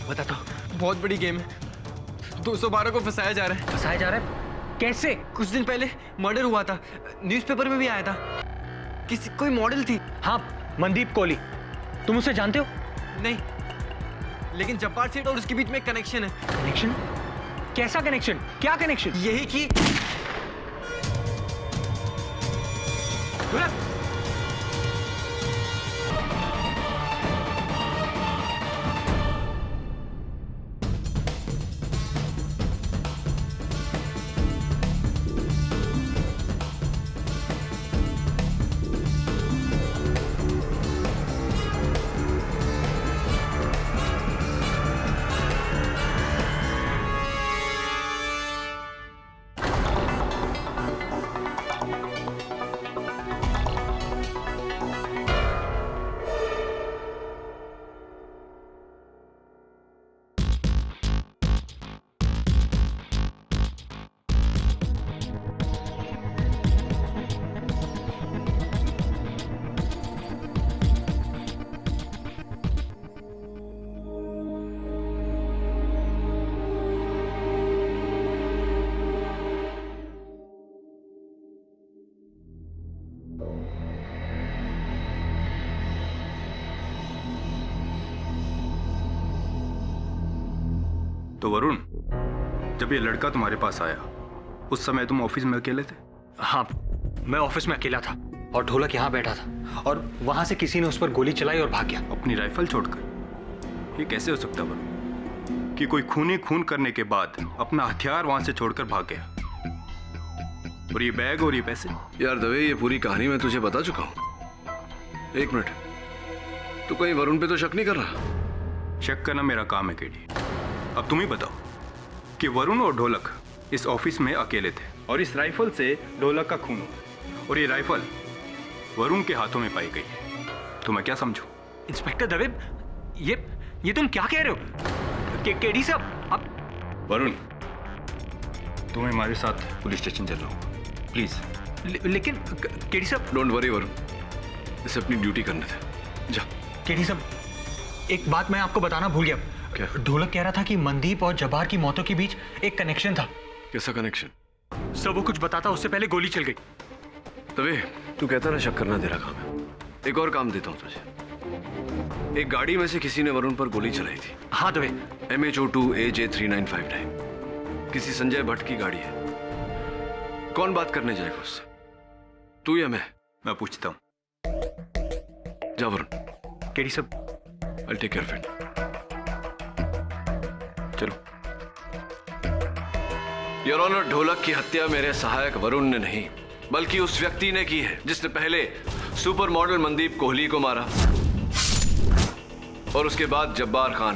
बताता हूँ, बहुत बड़ी गेम है। 212 को फंसाया जा रहा है। फंसाया जा रहा है? कैसे? कुछ दिन पहले मर्डर हुआ था, न्यूज़पेपर में भी आया था। किसी कोई मॉडल थी। हाँ, मनदीप कोहली। तुम उसे जानते हो? नहीं, लेकिन जब्बार सेठ और उसके बीच में एक कनेक्शन है। कनेक्शन? कैसा कनेक्शन? क्या कनेक्शन? यही कि तो वरुण, जब ये लड़का तुम्हारे पास आया, उस समय तुम ऑफिस में अकेले थे? हाँ, मैं ऑफिस में अकेला था और ढोलक यहाँ बैठा था और वहां से किसी ने उस पर गोली चलाई और भाग गया। अपनी राइफल छोड़कर? ये कैसे हो सकता वरुण कि कोई खूनी खून करने के बाद अपना हथियार वहां से छोड़कर भाग गया? और ये बैग और ये पैसे? यार दवे, ये पूरी कहानी मैं तुझे बता चुका हूँ। एक मिनट, तू कहीं वरुण पे तो शक नहीं कर रहा? शक करना मेरा काम है केडी। अब तुम ही बताओ कि वरुण और ढोलक इस ऑफिस में अकेले थे और इस राइफल से ढोलक का खून हुआ और ये राइफल वरुण के हाथों में पाई गई है, तो मैं क्या समझूं? इंस्पेक्टर दवे, ये तुम क्या कह रहे हो? केडी साहब, अब वरुण, तुम्हें हमारे साथ पुलिस स्टेशन चलना होगा, प्लीज। लेकिन केडी साहब। डोंट वरी वरुण, इसे अपनी ड्यूटी करने थे, जा। केडी साहब, एक बात मैं आपको बताना भूल गया। क्या? ढोलक कह रहा था कि मनदीप और जब्बार की मौतों के बीच एक कनेक्शन था। कैसा कनेक्शन? सब वो कुछ बताता, उससे पहले गोली चल गई। तभी तू कहता ना शक करना तेरा काम है। एक और काम देता हूं तुझे। एक गाड़ी में से किसी ने वरुण पर गोली चलाई थी। हाँ तभी। MH02 AJ3959 किसी संजय भट्ट की गाड़ी है। कौन बात करने जाएगा उससे, तू या मैं? मैं पूछता हूं। जा वरुण। केडी साहब, I'll take care of it. चलो। योर ऑनर, ढोलक की हत्या मेरे सहायक वरुण ने नहीं बल्कि उस व्यक्ति ने की है जिसने पहले सुपर मॉडल मनदीप कोहली को मारा और उसके बाद जब्बार खान।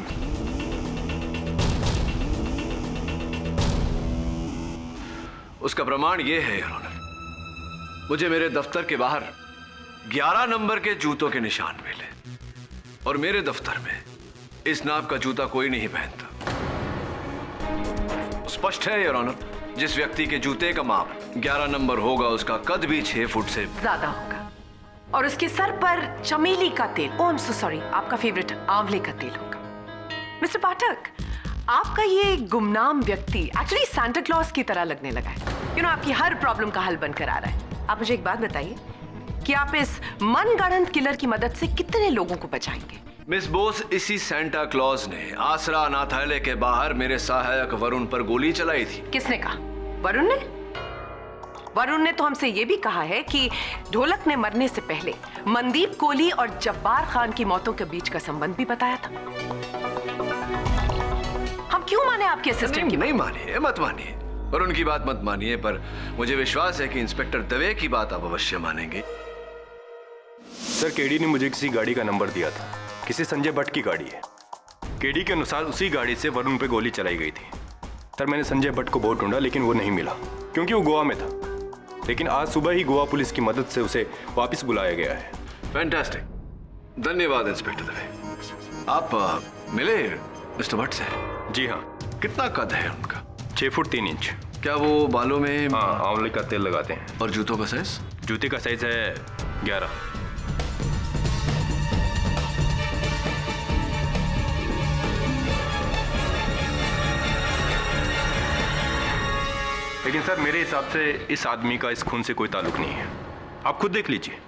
उसका प्रमाण यह है योर ऑनर, मुझे मेरे दफ्तर के बाहर 11 नंबर के जूतों के निशान मिले और मेरे दफ्तर में इस नाप का जूता कोई नहीं पहनता। स्पष्ट है योर ऑनर, जिस व्यक्ति के जूते का माप 11 नंबर होगा उसका कद भी 6 फुट से ज्यादा होगा और उसके सर पर चमेली का तेल, ओह आई एम सो सॉरी, आपका फेवरेट आंवले का तेल होगा। मिस्टर पाठक, आपका ये गुमनाम व्यक्ति एक्चुअली सांता क्लॉज की तरह लगने लगा है। आपकी हर प्रॉब्लम का हल बनकर आ रहा है। आप मुझे एक बात बताइए कि आप इस मनगढ़ंत किलर की मदद से कितने लोगों को बचाएंगे? मिस बोस, इसी सेंटा क्लॉज ने आसरा अनाथालय के बाहर मेरे सहायक वरुण पर गोली चलाई थी। किसने कहा? वरुण ने? वरुण ने तो हमसे यह भी कहा है कि ढोलक ने मरने से पहले मनदीप कोहली और जब्बार खान की मौतों के बीच का संबंध भी बताया था। हम क्यों माने आपके असिस्टेंट की? नहीं मानिए, मत मानिए, वरुण की बात मत मानिए, पर मुझे विश्वास है कि इंस्पेक्टर दवे की बात आप अवश्य मानेंगे। सर, केडी ने मुझे किसी गाड़ी का नंबर दिया था, किसी संजय भट्ट की गाड़ी है। केडी के अनुसार उसी गाड़ी से वरुण पे गोली चलाई गई थी। सर, मैंने संजय भट्ट को बहुत ढूंढा लेकिन वो नहीं मिला क्योंकि वो गोवा में था। लेकिन आज सुबह ही गोवा पुलिस की मदद से उसे वापस बुलाया गया है। फैंटास्टिक, धन्यवाद इंस्पेक्टर दवे। आप मिले मिस्टर भट्ट से? जी हाँ। कितना कद है उनका? 6 फुट 3 इंच। क्या वो बालों में? हाँ, आंवले का तेल लगाते हैं। और जूतों का साइज? जूते का साइज है 11। लेकिन सर, मेरे हिसाब से इस आदमी का इस खून से कोई ताल्लुक नहीं है। आप खुद देख लीजिए।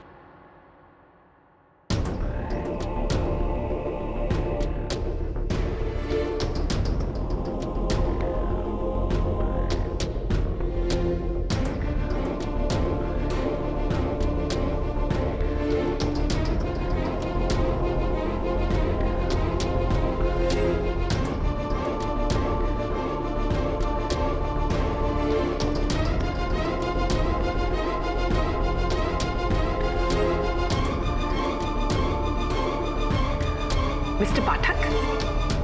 मिस्टर पाठक,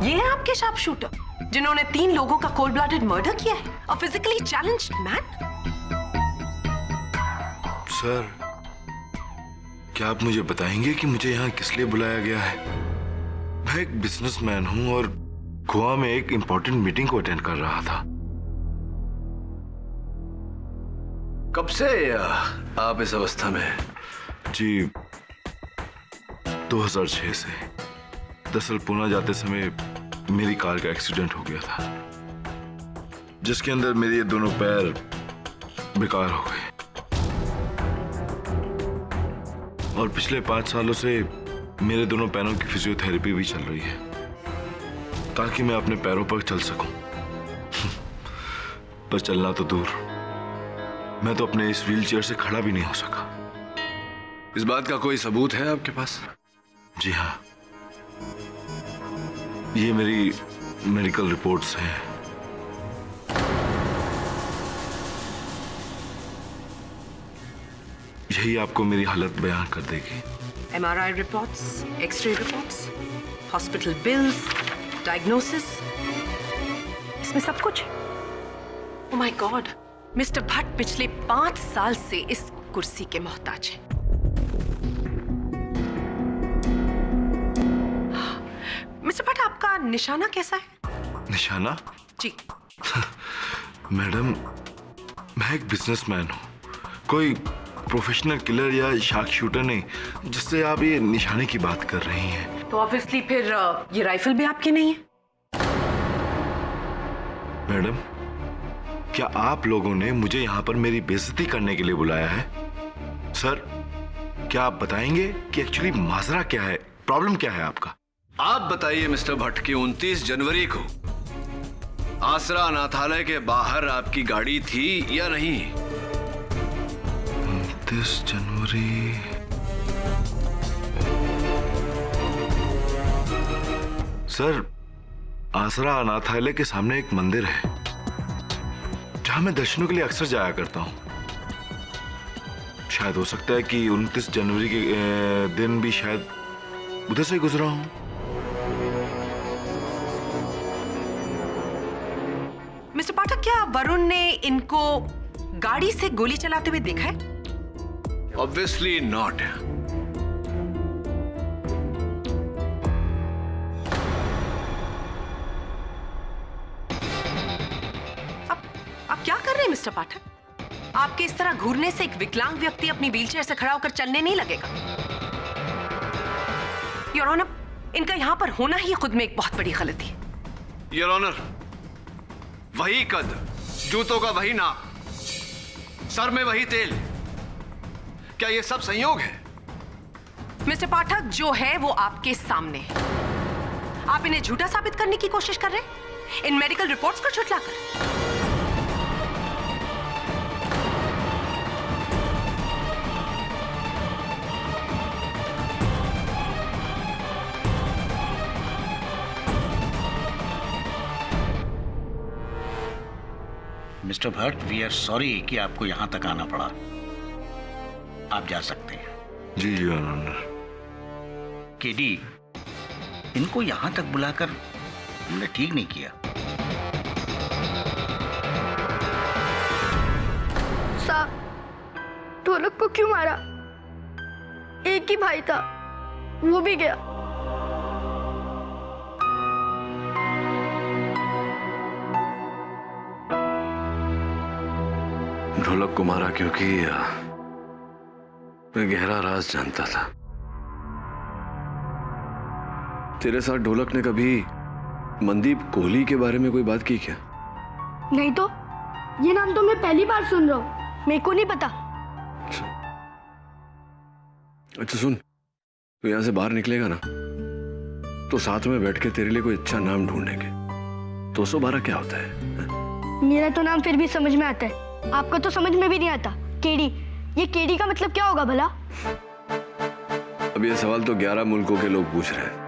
ये है आपके शार्प शूटर जिन्होंने 3 लोगों का कोल्ड ब्लडेड मर्डर किया है। अ फिजिकली चैलेंज्ड मैन। सर, क्या आप मुझे बताएंगे कि मुझे यहाँ किस लिए बुलाया गया है? मैं एक बिजनेसमैन हूँ और गोवा में एक इंपॉर्टेंट मीटिंग को अटेंड कर रहा था। कब से आप इस अवस्था में हैं? जी, 2006 से। दरअसल पुणे जाते समय मेरी कार का एक्सीडेंट हो गया था, जिसके अंदर मेरे ये दोनों पैर बेकार हो गए। और पिछले 5 सालों से मेरे दोनों पैरों की फिजियोथेरेपी भी चल रही है ताकि मैं अपने पैरों पर चल सकूं। पर चलना तो दूर, मैं तो अपने इस व्हीलचेयर से खड़ा भी नहीं हो सका। इस बात का कोई सबूत है आपके पास? जी हाँ, ये मेरी मेडिकल रिपोर्ट्स हैं। यही आपको मेरी हालत बयान कर देगी। MRI reports, x-ray reports, hospital bills, diagnosis, इसमें सब कुछ। Oh my god, mister Bhatt पिछले 5 साल से इस कुर्सी के मोहताज हैं। मिस्टर भट्ट, आपका निशाना कैसा है? निशाना? जी। मैडम, मैं एक बिजनेसमैन हूँ, कोई प्रोफेशनल किलर या शार्क शूटर नहीं, जिससे आप ये निशाने की बात कर रही हैं। तो ऑब्वियसली फिर ये राइफल भी आपकी नहीं है। मैडम, क्या आप लोगों ने मुझे यहाँ पर मेरी बेइज्जती करने के लिए बुलाया है? सर, क्या आप बताएंगे कि एक्चुअली माजरा क्या है, प्रॉब्लम क्या है आपका? आप बताइए मिस्टर भट्ट की 29 जनवरी को आसरा अनाथालय के बाहर आपकी गाड़ी थी या नहीं? 29 जनवरी। सर, आसरा अनाथालय के सामने एक मंदिर है जहां मैं दर्शनों के लिए अक्सर जाया करता हूं। शायद हो सकता है कि 29 जनवरी के दिन भी शायद उधर से गुजरा हूं। मिस्टर पाठक, क्या वरुण ने इनको गाड़ी से गोली चलाते हुए देखा है? Obviously not. आप क्या कर रहे हैं मिस्टर पाठक? आपके इस तरह घूरने से एक विकलांग व्यक्ति अपनी व्हीलचेयर से खड़ा होकर चलने नहीं लगेगा। योर ऑनर, इनका यहां पर होना ही खुद में एक बहुत बड़ी गलती है। योर ऑनर, वही कद, जूतों का वही नाप, सर में वही तेल, क्या ये सब संयोग है? मिस्टर पाठक, जो है वो आपके सामने है। आप इन्हें झूठा साबित करने की कोशिश कर रहे हैं इन मेडिकल रिपोर्ट्स को झुठलाकर। Mister Bhatt, we are sorry कि आपको यहां तक आना पड़ा। आप जा सकते हैं। जी योर ऑनर। केडी, इनको यहां तक बुलाकर हमने ठीक नहीं किया। साहब, ढोलक को क्यों मारा? एक ही भाई था, वो भी गया। ढोलक को मारा क्योंकि मैं गहरा राज जानता था। तेरे साथ ढोलक ने कभी मनदीप कोहली के बारे में कोई बात की क्या? नहीं तो, ये नाम तो मैं पहली बार सुन रहा हूँ, मेरे को नहीं पता। अच्छा सुन, तू यहां से बाहर निकलेगा ना तो साथ में बैठ के तेरे लिए कोई अच्छा नाम ढूंढेंगे। 212 क्या होता है? मेरा तो नाम फिर भी समझ में आता है, आपका तो समझ में भी नहीं आता। केडी, ये केडी का मतलब क्या होगा भला? अब ये सवाल तो 11 मुल्कों के लोग पूछ रहे हैं।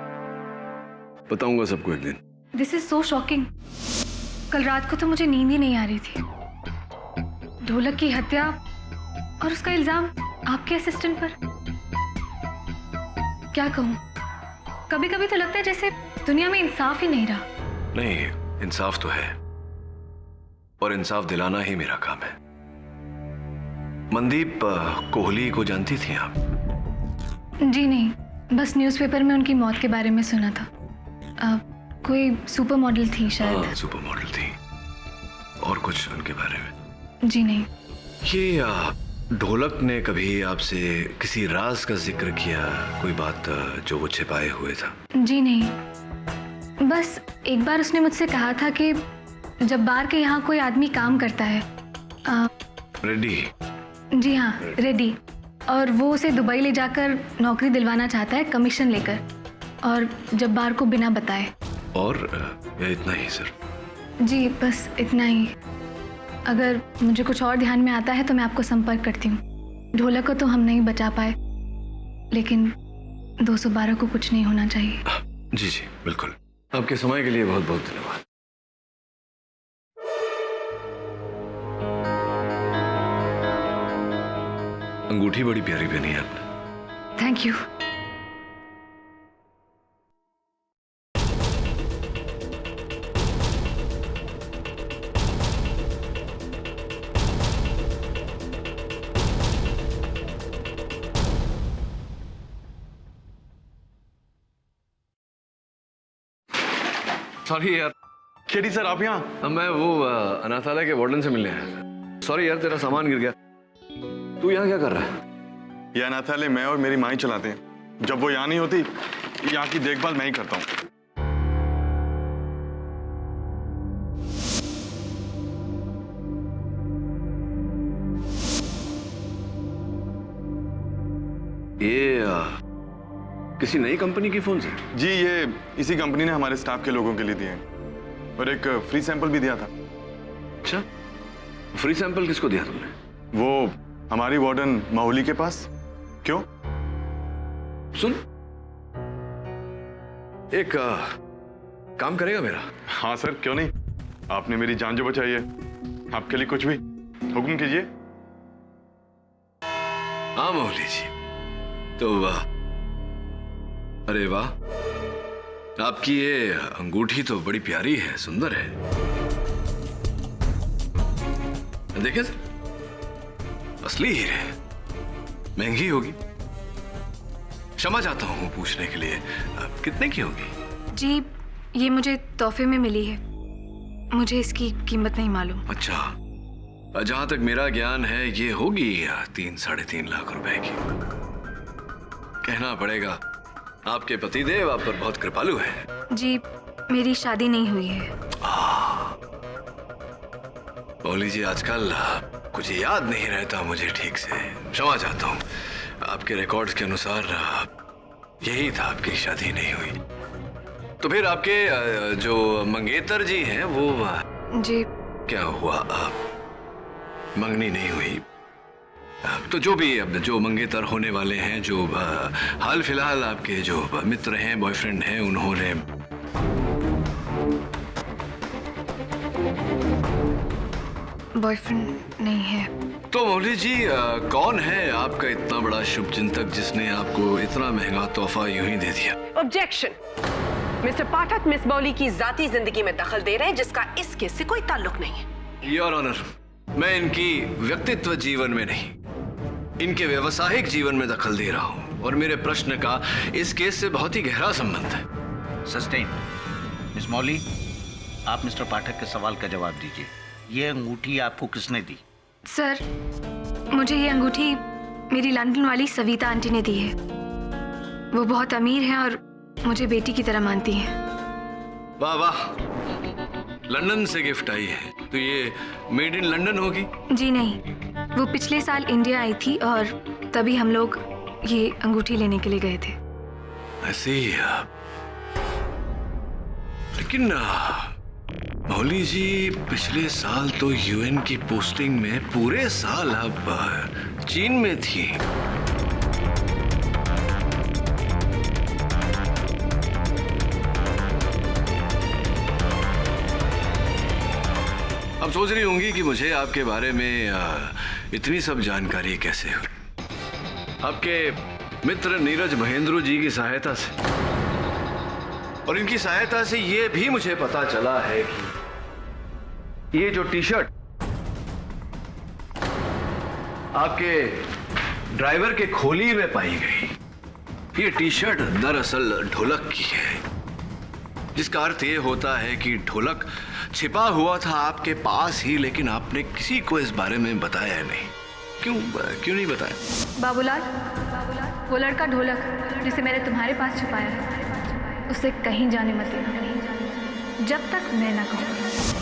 बताऊंगा सबको एक दिन। This is so shocking. कल रात को तो मुझे नींद ही नहीं आ रही थी। ढोलक की हत्या और उसका इल्जाम आपके असिस्टेंट पर। क्या कहूँ, कभी कभी तो लगता है जैसे दुनिया में इंसाफ ही नहीं रहा। नहीं, इंसाफ तो है और इंसाफ दिलाना ही मेरा काम है। मनदीप कोहली को जानती थी आप? जी नहीं, बस न्यूज़पेपर में उनकी मौत के बारे में सुना था। कोई सुपर मॉडल थी शायद। हाँ, सुपर मॉडल थी। और कुछ उनके बारे में? जी नहीं। ये ढोलक ने कभी आपसे किसी राज का जिक्र किया, कोई बात जो वो छिपाए हुए था? जी नहीं, बस एक बार उसने मुझसे कहा था कि जब बार के यहाँ कोई आदमी काम करता है, रेड्डी। जी हाँ, रेड्डी, और वो उसे दुबई ले जाकर नौकरी दिलवाना चाहता है कमीशन लेकर, और जब बार को बिना बताए। और या इतना ही सर? जी बस इतना ही। अगर मुझे कुछ और ध्यान में आता है तो मैं आपको संपर्क करती हूँ। ढोलक को तो हम नहीं बचा पाए, लेकिन 212 को कुछ नहीं होना चाहिए। जी जी बिल्कुल। आपके समय के लिए बहुत बहुत धन्यवाद। अंगूठी बड़ी प्यारी पहनी है आपने। Thank you. सॉरी यार। केडी सर, आप यहाँ? मैं वो अनाथालय के वार्डन से मिलने आया था। सॉरी यार, तेरा सामान गिर गया। तू यहाँ क्या कर रहा है? यह अनाथालय मैं और मेरी माँ ही चलाते हैं। जब वो यहाँ नहीं होती, यहाँ की देखभाल मैं ही करता हूँ। ये किसी नई कंपनी की फोन से? जी, ये इसी कंपनी ने हमारे स्टाफ के लोगों के लिए दिए हैं और एक फ्री सैंपल भी दिया था। अच्छा, फ्री सैंपल किसको दिया तुमने? वो हमारी वार्डन माहौली के पास। क्यों? सुन, एक काम करेगा मेरा? हाँ सर, क्यों नहीं। आपने मेरी जान जो बचाई है, आपके लिए कुछ भी हुक्म कीजिए। हाँ माहौली जी, तो वाह, अरे वाह, आपकी ये अंगूठी तो बड़ी प्यारी है, सुंदर है। देखे सर, असली हीरे, महंगी होगी। क्षमा चाहता हूँ पूछने के लिए, कितने की होगी? जी, ये मुझे तोहफे में मिली है, मुझे इसकी कीमत नहीं मालूम। अच्छा, जहां तक मेरा ज्ञान है ये होगी 3-3.5 लाख रुपए की। कहना पड़ेगा आपके पतिदेव आप पर बहुत कृपालु है। जी, मेरी शादी नहीं हुई है। बोली जी, आजकल कुछ याद नहीं रहता मुझे ठीक से, क्षमा चाहता हूँ। आपके रिकॉर्ड्स के अनुसार यही था, आपकी शादी नहीं हुई। तो फिर आपके जो मंगेतर जी हैं वो जी क्या हुआ? मंगनी नहीं हुई? तो जो भी अब जो मंगेतर होने वाले हैं, जो हाल फिलहाल आपके जो मित्र हैं, बॉयफ्रेंड हैं, उन्होंने बॉयफ्रेंड नहीं है। तो मौली जी कौन है आपका इतना बड़ा शुभचिंतक जिसने आपको इतना महंगा तोहफा यूं ही दे दिया? ऑब्जेक्शन। मिस्टर पाठक मिस मौली की जाती जिंदगी में दखल दे रहे हैं जिसका इस केस से कोई ताल्लुक नहीं है। योर ऑनर, मैं इनकी व्यक्तित्व जीवन में नहीं, इनके व्यवसायिक जीवन में दखल दे रहा हूं और मेरे प्रश्न का इस केस से बहुत ही गहरा संबंध है। सस्टेन। मिस मौली, आप मिस्टर पाठक के सवाल का जवाब दीजिए। ये अंगूठी आपको किसने दी? सर, मुझे ये अंगूठी मेरी लंदन वाली सविता आंटी ने दी है। वो बहुत अमीर हैं और मुझे बेटी की तरह मानती हैं। वाह वाह, लंदन से गिफ्ट आई है, तो ये मेड इन लंदन होगी? जी नहीं, वो पिछले साल इंडिया आई थी और तभी हम लोग ये अंगूठी लेने के लिए गए थे। ऐसे ही। लेकिन मौली जी, पिछले साल तो यूएन की पोस्टिंग में पूरे साल आप चीन में थी। अब सोच रही होंगी कि मुझे आपके बारे में इतनी सब जानकारी कैसे हुई? आपके मित्र नीरज महेंद्रू जी की सहायता से, और इनकी सहायता से ये भी मुझे पता चला है कि ये जो टी शर्ट आपके ड्राइवर के खोली में पाई गई, ये टी शर्ट दरअसल ढोलक की है, जिसका अर्थ ये होता है कि ढोलक छिपा हुआ था आपके पास ही, लेकिन आपने किसी को इस बारे में बताया नहीं। क्यों नहीं बताया? बाबूलाल, वो लड़का ढोलक जिसे मैंने तुम्हारे पास छुपाया है, उसे कहीं जाने मत देना जब तक मैं ना कहूं।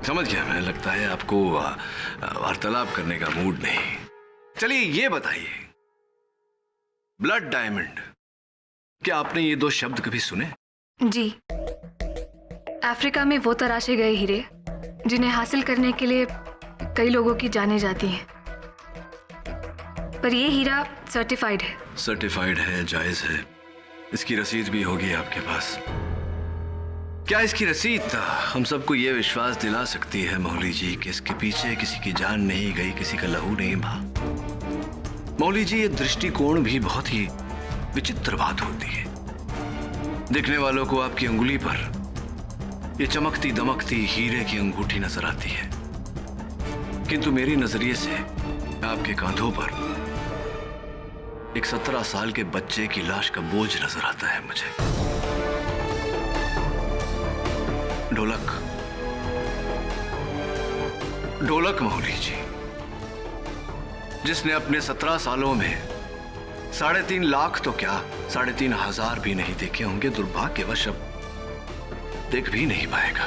समझ गया मैं, लगता है आपको वार्तालाप करने का मूड नहीं। चलिए ये बताइए, ब्लड डायमंड, क्या आपने ये दो शब्द कभी सुने? जी। अफ्रीका में वो तराशे गए हीरे जिन्हें हासिल करने के लिए कई लोगों की जानें जाती हैं, पर ये हीरा सर्टिफाइड है। सर्टिफाइड है, जायज है, इसकी रसीद भी होगी आपके पास। क्या इसकी रसीद हम सबको ये विश्वास दिला सकती है मौली जी कि इसके पीछे किसी की जान नहीं गई, किसी का लहू नहीं बहा? मौली जी, ये दृष्टिकोण भी बहुत ही विचित्र बात होती है। देखने वालों को आपकी उंगली पर ये चमकती दमकती हीरे की अंगूठी नजर आती है, किंतु मेरी नजरिए से आपके कांधों पर एक 17 साल के बच्चे की लाश का बोझ नजर आता है मुझे। ढोलक, ढोलक मौली जी, जिसने अपने 17 सालों में 3.5 लाख तो क्या 3,500 भी नहीं देखे होंगे, दुर्भाग्यवश अब देख भी नहीं पाएगा।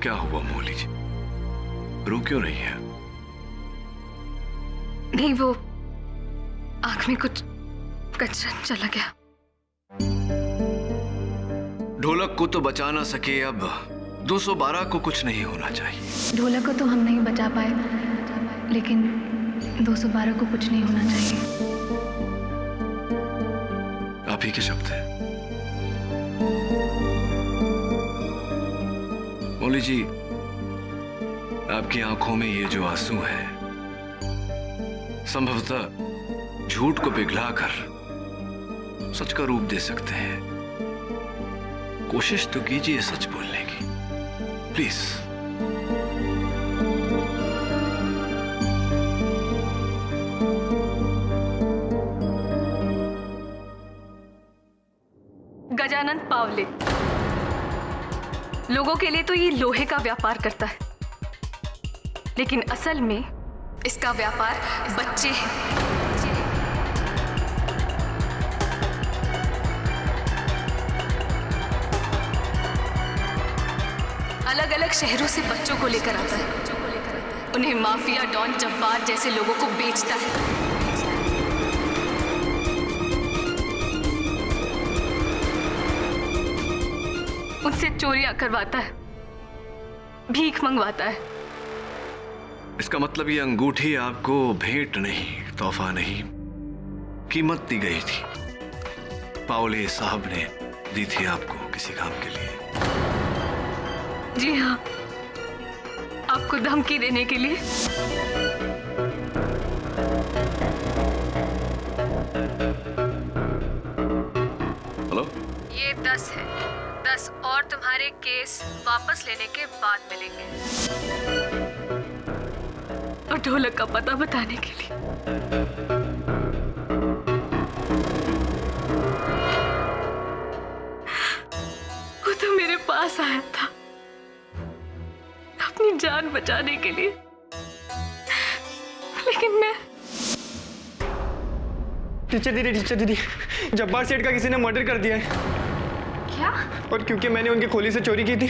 क्या हुआ मौली जी, रो क्यों रही है? नहीं, वो आंख में कुछ कचरा चला गया। ढोलक को तो बचा ना सके, अब 212 को कुछ नहीं होना चाहिए। ढोलक को तो हम नहीं बचा पाए, लेकिन 212 को कुछ नहीं होना चाहिए। आप ही के शब्द हैं मौली जी। आपकी आंखों में ये जो आंसू हैं, संभवतः झूठ को पिघलाकर सच का रूप दे सकते हैं। कोशिश तो कीजिए सच बोलने की, प्लीज। गजानन पावले लोगों के लिए तो ये लोहे का व्यापार करता है, लेकिन असल में इसका व्यापार बच्चे हैं। अलग अलग शहरों से बच्चों को लेकर आता है, उन्हें माफिया, डॉन, जब्बार जैसे लोगों को बेचता है। उनसे चोरियां करवाता है, भीख मंगवाता है। इसका मतलब ये अंगूठी आपको भेंट नहीं, तोहफा नहीं, कीमत दी गई थी। पावले साहब ने दी थी आपको किसी काम के लिए। जी हाँ, आपको धमकी देने के लिए। हेलो, ये 10 है। 10 और तुम्हारे केस वापस लेने के बाद मिलेंगे, और ढोलक का पता बताने के लिए। वो तो मेरे पास आया था अपनी जान बचाने के लिए, लेकिन मैं। टीचर दीदी, जब्बार सेठ का किसी ने मर्डर कर दिया है। क्या? और क्योंकि मैंने उनकी खोली से चोरी की थी,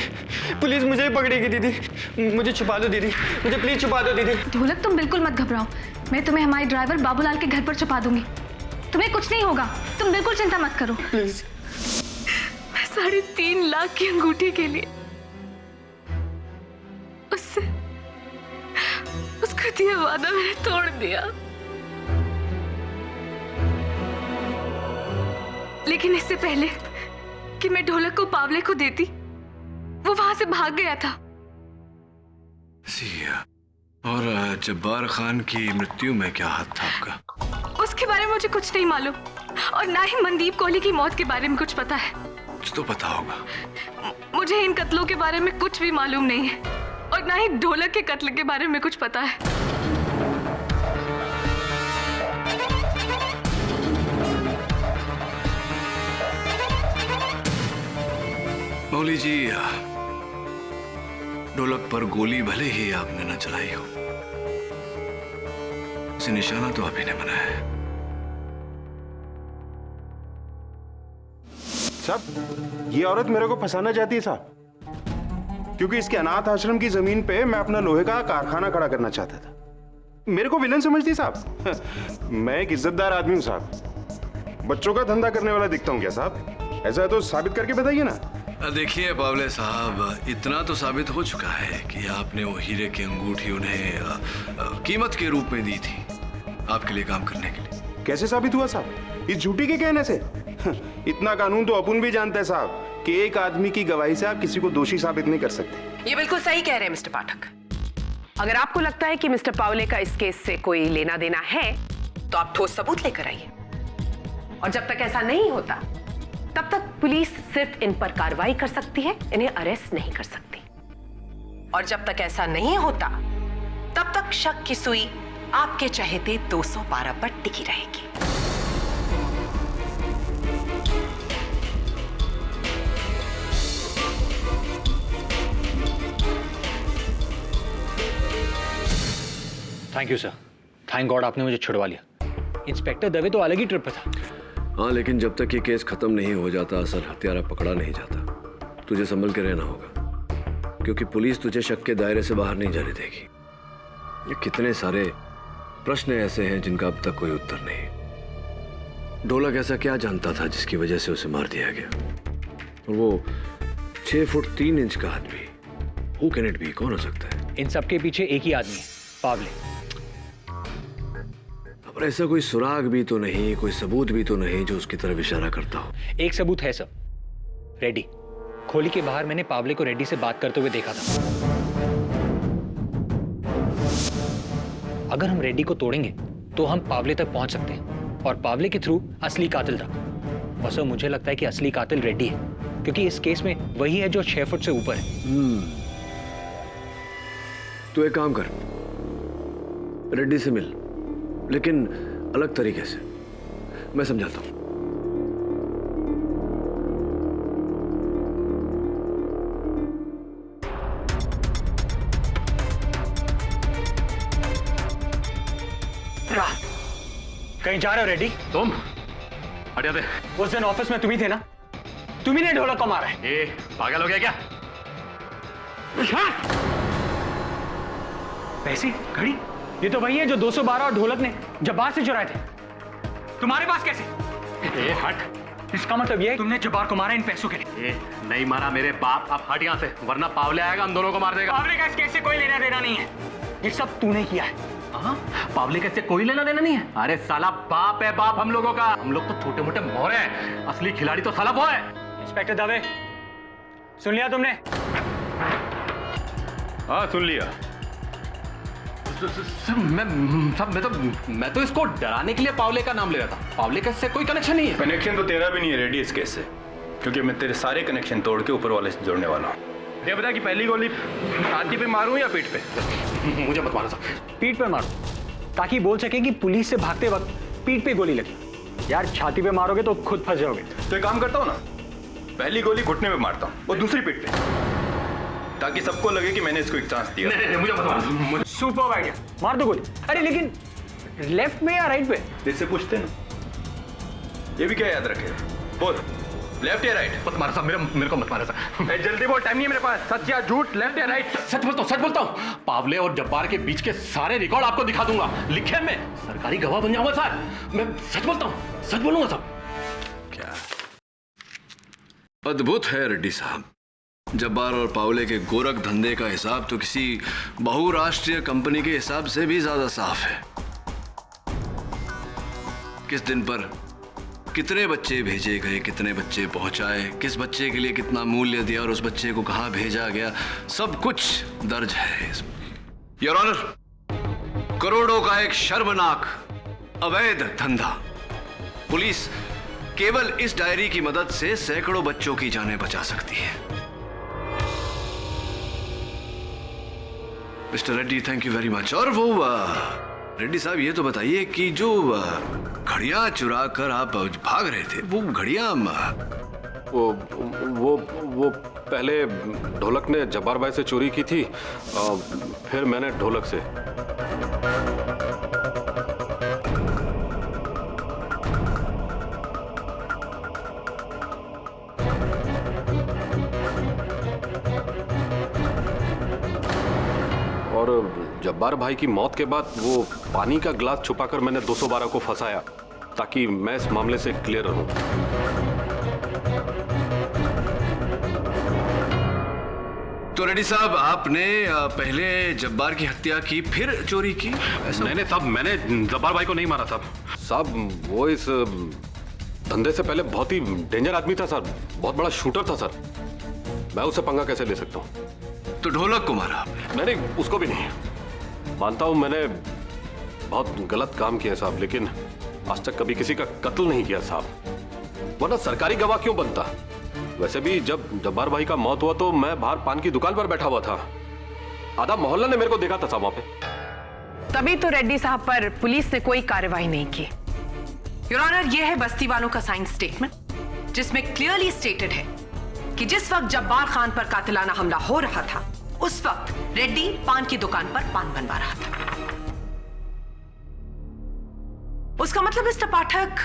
पुलिस मुझे ही पकड़ेगी दीदी। मुझे छुपा दो दीदी, मुझे प्लीज छुपा दो दीदी। ढोलक, तुम बिल्कुल मत घबराओ, मैं तुम्हें हमारे ड्राइवर बाबूलाल के घर पर छुपा दूंगी। तुम्हें कुछ नहीं होगा, तुम बिल्कुल चिंता मत करो। प्लीज। मैं 3.5 लाख की अंगूठी के लिए उसका दिया वादा मैंने तोड़ दिया, लेकिन इससे पहले कि मैं ढोलक को पावले को देती, वो वहां से भाग गया था। और जब्बार खान की मृत्यु में क्या हाथ था आपका? उसके बारे में मुझे कुछ नहीं मालूम, और ना ही मनदीप कोहली की मौत के बारे में कुछ पता है। कुछ तो पता होगा। मुझे इन कत्लों के बारे में कुछ भी मालूम नहीं है, और ना ही ढोलक के कत्ल के बारे में कुछ पता है। मौली जी, ढोलक पर गोली भले ही आपने न चलाई हो, उसे निशाना तो आप ही ने बनाया है। साहब, ये औरत मेरे को फंसाना चाहती है साहब, क्योंकि इसके अनाथ आश्रम की जमीन पे मैं अपना लोहे का कारखाना खड़ा करना चाहता था। मेरे को विलन समझती साहब। मैं एक इज्जतदार आदमी हूं साहब, बच्चों का धंधा करने वाला दिखता हूं क्या साहब? ऐसा है तो साबित करके बताइए ना। देखिए पावले साहब, इतना तो साबित हो चुका है कि आपने वो हीरे की अंगूठी उन्हें कीमत के रूप में दी थी आपके लिए काम करने के लिए। कैसे साबित हुआ साहब? इस झूठी के कहने से? इतना कानून तो अपन भी जानता है साहब कि एक आदमी की गवाही से आप किसी को दोषी साबित नहीं कर सकते। ये बिल्कुल सही कह रहे हैं मिस्टर पाठक। अगर आपको लगता है कि मिस्टर पावले का इस केस से कोई लेना देना है, तो आप ठोस सबूत लेकर आइए। और जब तक ऐसा नहीं होता, तब तक पुलिस सिर्फ इन पर कार्रवाई कर सकती है, इन्हें अरेस्ट नहीं कर सकती। और जब तक ऐसा नहीं होता, तब तक शक की सुई आपके चहेते 212 पर टिकी रहेगी। Thank you sir, thank God आपने मुझे छुड़वा लिया। इंस्पेक्टर दवे तो अलग ही ट्रिप पे था। हाँ, लेकिन जब तक ये केस खत्म नहीं हो जाता, असल हत्यारा पकड़ा नहीं जाता, तुझे संभल के रहना होगा, क्योंकि पुलिस तुझे शक के दायरे से बाहर नहीं जाने देगी। ये कितने सारे प्रश्न ऐसे हैं जिनका अब तक कोई उत्तर नहीं। ढोलक ऐसा क्या जानता था जिसकी वजह से उसे मार दिया गया? और वो 6 फुट 3 इंच का आदमी, हु कैन इट बी? कौन हो सकता है? इन सबके पीछे एक ही आदमी है, पावले। पर ऐसा कोई सुराग भी तो नहीं, कोई सबूत भी तो नहीं जो उसकी तरफ इशारा करता हो। एक सबूत है सर, रेड्डी। खोली के बाहर मैंने पावले को रेड्डी से बात करते हुए देखा था। अगर हम रेड्डी को तोड़ेंगे तो हम पावले तक पहुंच सकते हैं, और पावले के थ्रू असली कातिल तक। और सर, मुझे लगता है कि असली कातिल रेड्डी है, क्योंकि इस केस में वही है जो 6 फुट से ऊपर है। तो एक काम कर, रेड्डी से मिल, लेकिन अलग तरीके से। मैं समझाता हूं। कहीं जा रहे हो रेड्डी? तुम हट जाते। उस दिन ऑफिस में तुम ही थे ना? तुम ही ने ढोलक को मारा है। ए, पागल हो गया क्या? पैसे, घड़ी, ये तो वही है जो 212 और ढोलक ने जब्बार से चुराए थे। तुम्हारे पास कैसे? ए, हट। इसका मतलब ये है तुमने जब्बार को मारा इन पैसों के लिए? ए, नहीं मारा मेरे बाप। अब हट यहाँ से, वरना पावले आएगा, हम दोनों को मार देगा। पावले का कैसे कोई लेना देना नहीं है, ये सब तूने किया है। पावले कैसे कोई लेना देना नहीं है? अरे साला बाप है बाप हम लोगों का। हम लोग तो छोटे मोटे मोहरे हैं, असली खिलाड़ी तो साला वो है। इंस्पेक्टर दवे, सुन लिया तुमने? हाँ सुन लिया। मैं तो इसको डराने के लिए पावले का नाम ले रहा था। पावले का इससे कोई कनेक्शन नहीं है। कनेक्शन तो तेरा भी नहीं है रेडी इस केस से, क्योंकि मैं तेरे सारे कनेक्शन तोड़ के ऊपर वाले से जोड़ने वाला हूँ। ये बता कि पहली गोली छाती पे मारूं या पीठ पे? मुझे मत मारो साहब। पीठ पे मारो, ताकि बोल सके कि पुलिस से भागते वक्त पीठ पे गोली लगी। यार छाती पे मारोगे तो खुद फंस जाओगे। तो एक काम करता हूँ ना, पहली गोली घुटने में मारता हूँ और दूसरी पीठ पे, ताकि सबको लगे कि मैंने इसको एक चांस दिया। नहीं, मुझे मत मारो। सुपर आइडिया, मार दो गोली। अरे लेकिन लेफ्ट में या राइट पे? इससे पूछते ना, ये भी क्या याद रखे? बोल, लेफ्ट या राइट? मत मारो साहब, मेरे को मत मारो साहब। जल्दी बोल, टाइम नहीं है मेरे पास। सच या झूठ, लेफ्ट या राइट? सच बोलता हूँ। पावले और जब्बार के बीच के सारे रिकॉर्ड आपको दिखा दूंगा। लिखे मैं सरकारी गवाह बन जाऊंगा सर। मैं सच बोलता हूँ, सच बोलूंगा साहब। क्या अद्भुत है रेड्डी साहब। जब्बार और पावले के गोरख धंधे का हिसाब तो किसी बहुराष्ट्रीय कंपनी के हिसाब से भी ज्यादा साफ है। किस दिन पर कितने बच्चे भेजे गए, कितने बच्चे पहुंचाए, किस बच्चे के लिए कितना मूल्य दिया और उस बच्चे को कहां भेजा गया, सब कुछ दर्ज है इसमें। योर ऑनर, करोड़ों का एक शर्मनाक अवैध धंधा। पुलिस केवल इस डायरी की मदद से सैकड़ों बच्चों की जानें बचा सकती है। Mister Reddy, thank you very much. और वो रेड्डी साहब, ये तो बताइए कि जो घड़ियां चुरा कर आप भाग रहे थे, वो घड़ियां वो पहले ढोलक ने जब्बार भाई से चोरी की थी, फिर मैंने ढोलक से। और जब्बार भाई की मौत के बाद वो पानी का ग्लास छुपाकर मैंने 212 को फंसाया, ताकि मैं इस मामले से क्लियर रहूं। तो रेड्डी साहब, आपने पहले जब्बार की हत्या की, फिर चोरी की? नहीं साहब, मैंने जब्बार भाई को नहीं मारा साहब। वो इस धंधे से पहले बहुत ही डेंजर आदमी था सर, बहुत बड़ा शूटर था सर। मैं उससे पंगा कैसे ले सकता हूँ? तो ढोलक को मारा आपने? नहीं, उसको भी नहीं। मानता हूं मैंने बहुत गलत काम किया साहब, लेकिन आज तक कभी किसी का कत्ल नहीं किया साहब। वरना सरकारी गवाह क्यों बनता? वैसे भी जब जब्बार भाई का मौत हुआ तो मैं बाहर पान की दुकान पर बैठा हुआ था। आधा मोहल्ला ने मेरे को देखा था साहब वहां पे। तभी तो रेड्डी साहब पर पुलिस ने कोई कार्रवाई नहीं की। योर ऑनर, यह है बस्ती वालों का साइन स्टेटमेंट, जिसमें क्लियरली स्टेटेड है कि जिस वक्त जब्बार खान पर कातिलाना हमला हो रहा था, उस वक्त रेड्डी पान की दुकान पर पान बनवा रहा था। उसका मतलब मिस्टर पाठक,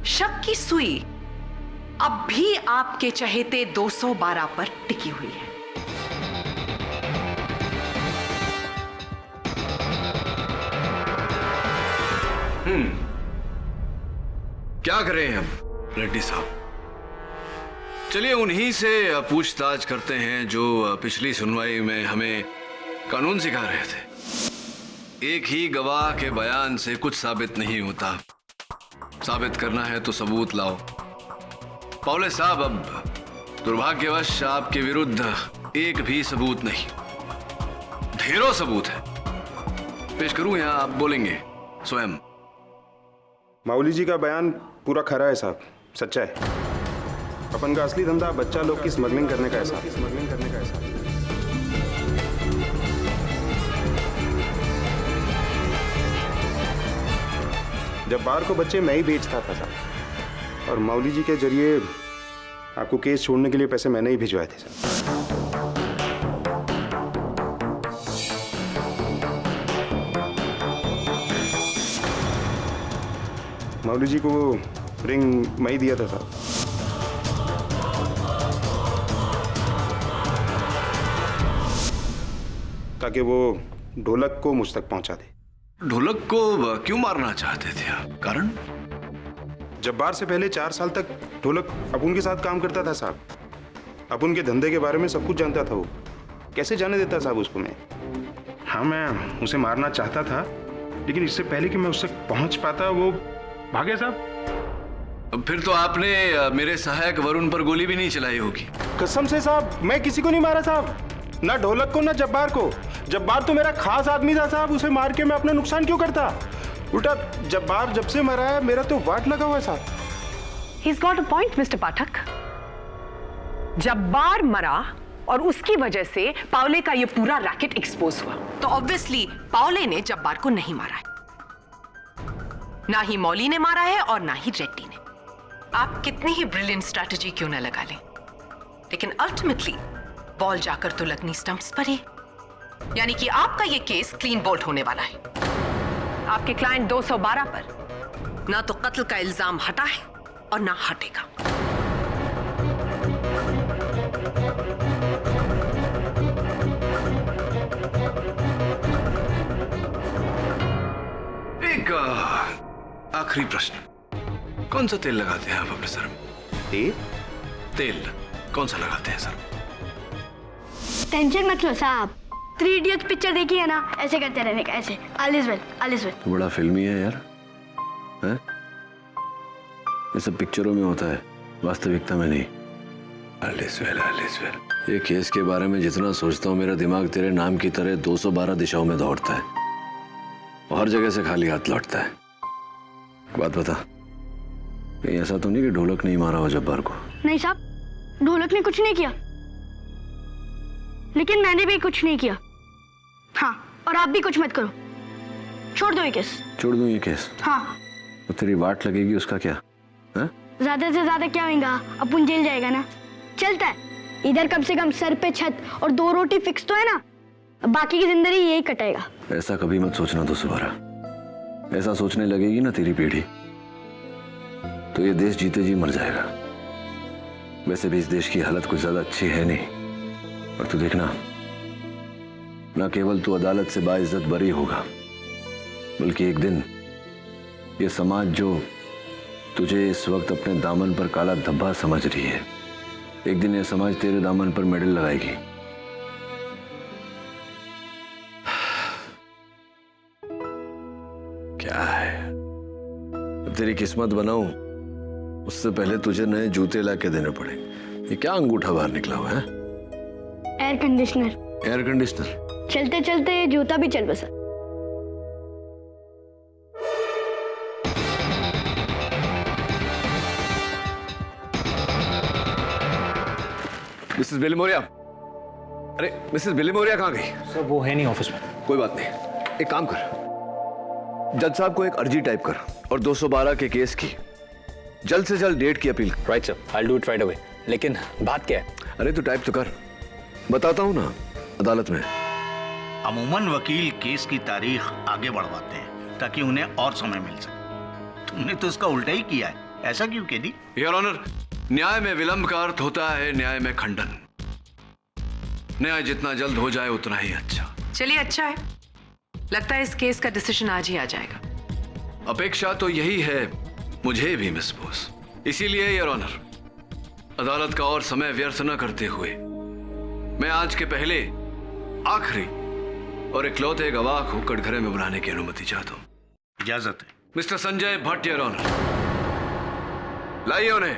शक की सुई अब भी आपके चहेते 212 पर टिकी हुई है। क्या करें हम रेड्डी साहब? चलिए उन्हीं से पूछताछ करते हैं जो पिछली सुनवाई में हमें कानून सिखा रहे थे। एक ही गवाह के बयान से कुछ साबित नहीं होता, साबित करना है तो सबूत लाओ। पावले साहब, अब दुर्भाग्यवश आपके विरुद्ध एक भी सबूत नहीं, ढेरों सबूत है। पेश करूं या आप बोलेंगे स्वयं? माउली जी का बयान पूरा खरा है साहब, सच्चा है। अपन का असली धंधा बच्चा लोग की स्मगलिंग करने का है साहब। जब्बार को बच्चे मैं ही बेचता था साहब, और माउली जी के जरिए आपको केस छोड़ने के लिए पैसे मैंने ही भिजवाए थे साहब। माऊली जी को वो रिंग मैं ही दिया था साहब, ताकि वो ढोलक को मुझ तक पहुंचा दे। ढोलक को क्यों मारना चाहते थे आप? कारण? जब्बार से पहले 4 साल तक ढोलक अपुन के साथ काम करता था साहब। अपुन के धंधे के बारे में सब कुछ जानता था वो। कैसे जाने देता साहब उसको मैं? हाँ, मैं उसे मारना चाहता था, लेकिन इससे पहले कि मैं उससे पहुंच पाता वो भाग गया साहब। फिर तो आपने मेरे सहायक वरुण पर गोली भी नहीं चलाई होगी। कसम से साहब, मैं किसी को नहीं मारा साहब, ना ढोलक को ना जब्बार को। जब्बार तो मेरा खास आदमी था साहब, उसे मार के मैं अपना नुकसान क्यों करता? उल्टा जब्बार जब से मरा है मेरा तो वाट लगा हुआ है साहब। He's got a point, mister Pathak. Jabbar मरा और उसकी वजह से पाउले का ये पूरा रैकेट एक्सपोज हुआ, तो ऑब्वियसली पाउले ने जब्बार को नहीं मारा है, ना ही मौली ने मारा है और ना ही रेड्डी ने। आप कितनी ही ब्रिलियंट स्ट्रैटेजी क्यों ना लगा लें, लेकिन अल्टीमेटली बॉल जाकर तो लगनी स्टंप्स पर ही। यानी कि आपका ये केस क्लीन बोल्ड होने वाला है। आपके क्लाइंट 212 पर ना तो कत्ल का इल्जाम हटा है और ना हटेगा। एक आखिरी प्रश्न, कौन सा तेल लगाते हैं आप अपने सर में? तेल कौन सा लगाते हैं सर? टेंशन मत लो साहब, 3 इडियट्स पिक्चर देखी है ना, ऐसे करते रहने का, ऐसे all is well, all is well. तो बड़ा फिल्मी है यार, हैं? ये सब पिक्चरों में होता है, वास्तविकता में नहीं। All is well, all is well. ये केस के बारे में जितना सोचता हूँ मेरा दिमाग तेरे नाम की तरह 212 दिशाओं में दौड़ता है और हर जगह से खाली हाथ लौटता है। बात बता, कहीं ऐसा तो नहीं कि ढोलक नहीं मारा हो जब्बार को? नहीं साहब, ढोलक ने कुछ नहीं किया, लेकिन मैंने भी कुछ नहीं किया। हाँ, और आप भी कुछ मत करो, छोड़ दो ये केस। छोड़ दूं ये केस? हाँ। तो तेरी वाट लगेगी उसका क्या है? ज्यादा से ज्यादा क्या होगा, अपन जेल जाएगा ना, चलता है। इधर कम से कम सर पे छत और 2 रोटी फिक्स तो है ना, बाकी की जिंदगी यही कटेगा। ऐसा कभी मत सोचना 212। ऐसा सोचने लगेगी ना तेरी पीढ़ी तो ये देश जीते जी मर जाएगा। वैसे भी इस देश की हालत कुछ ज्यादा अच्छी है नहीं, और तू देखना, ना केवल तू अदालत से बाइज्जत बरी होगा, बल्कि एक दिन ये समाज जो तुझे इस वक्त अपने दामन पर काला धब्बा समझ रही है, एक दिन ये समाज तेरे दामन पर मेडल लगाएगी। क्या है, तेरी किस्मत बनाऊं उससे पहले तुझे नए जूते ला के देने पड़े। ये क्या अंगूठा बाहर निकला हुआ है? Air conditioner. Air conditioner? चलते चलते जूता भी चल बसा। मिसेस बिलीमोरिया, अरे मिसेस बिलीमोरिया कहाँ गई? सर वो है नहीं ऑफिस में। कोई बात नहीं, एक काम कर, जज साहब को एक अर्जी टाइप कर और 212 के केस की जल्द से जल्द डेट की appeal. Right sir, I will do it right away. लेकिन बात क्या है? अरे तू टाइप तो कर, बताता हूँ ना अदालत में। अमूमन वकील केस की तारीख आगे बढ़वाते हैं ताकि उन्हें और समय मिल सके। तुमने तो उसका उल्टा ही किया है, ऐसा क्यों केडी? योर ऑनर, न्याय में विलंब का अर्थ होता है न्याय में खंडन। न्याय जितना जल्द हो जाए उतना ही अच्छा। चलिए अच्छा है, लगता है इस केस का डिसीजन आज ही आ जाएगा। अपेक्षा तो यही है मुझे भी मिस बोस। इसीलिए योर ऑनर, अदालत का और समय व्यर्थ न करते हुए मैं आज के पहले आखिरी और इकलौते गवाह को कटघरे में बुलाने की अनुमति चाहता हूं। इजाजत है। Mister Sanjay Bhatt your honour, लाइए उन्हें।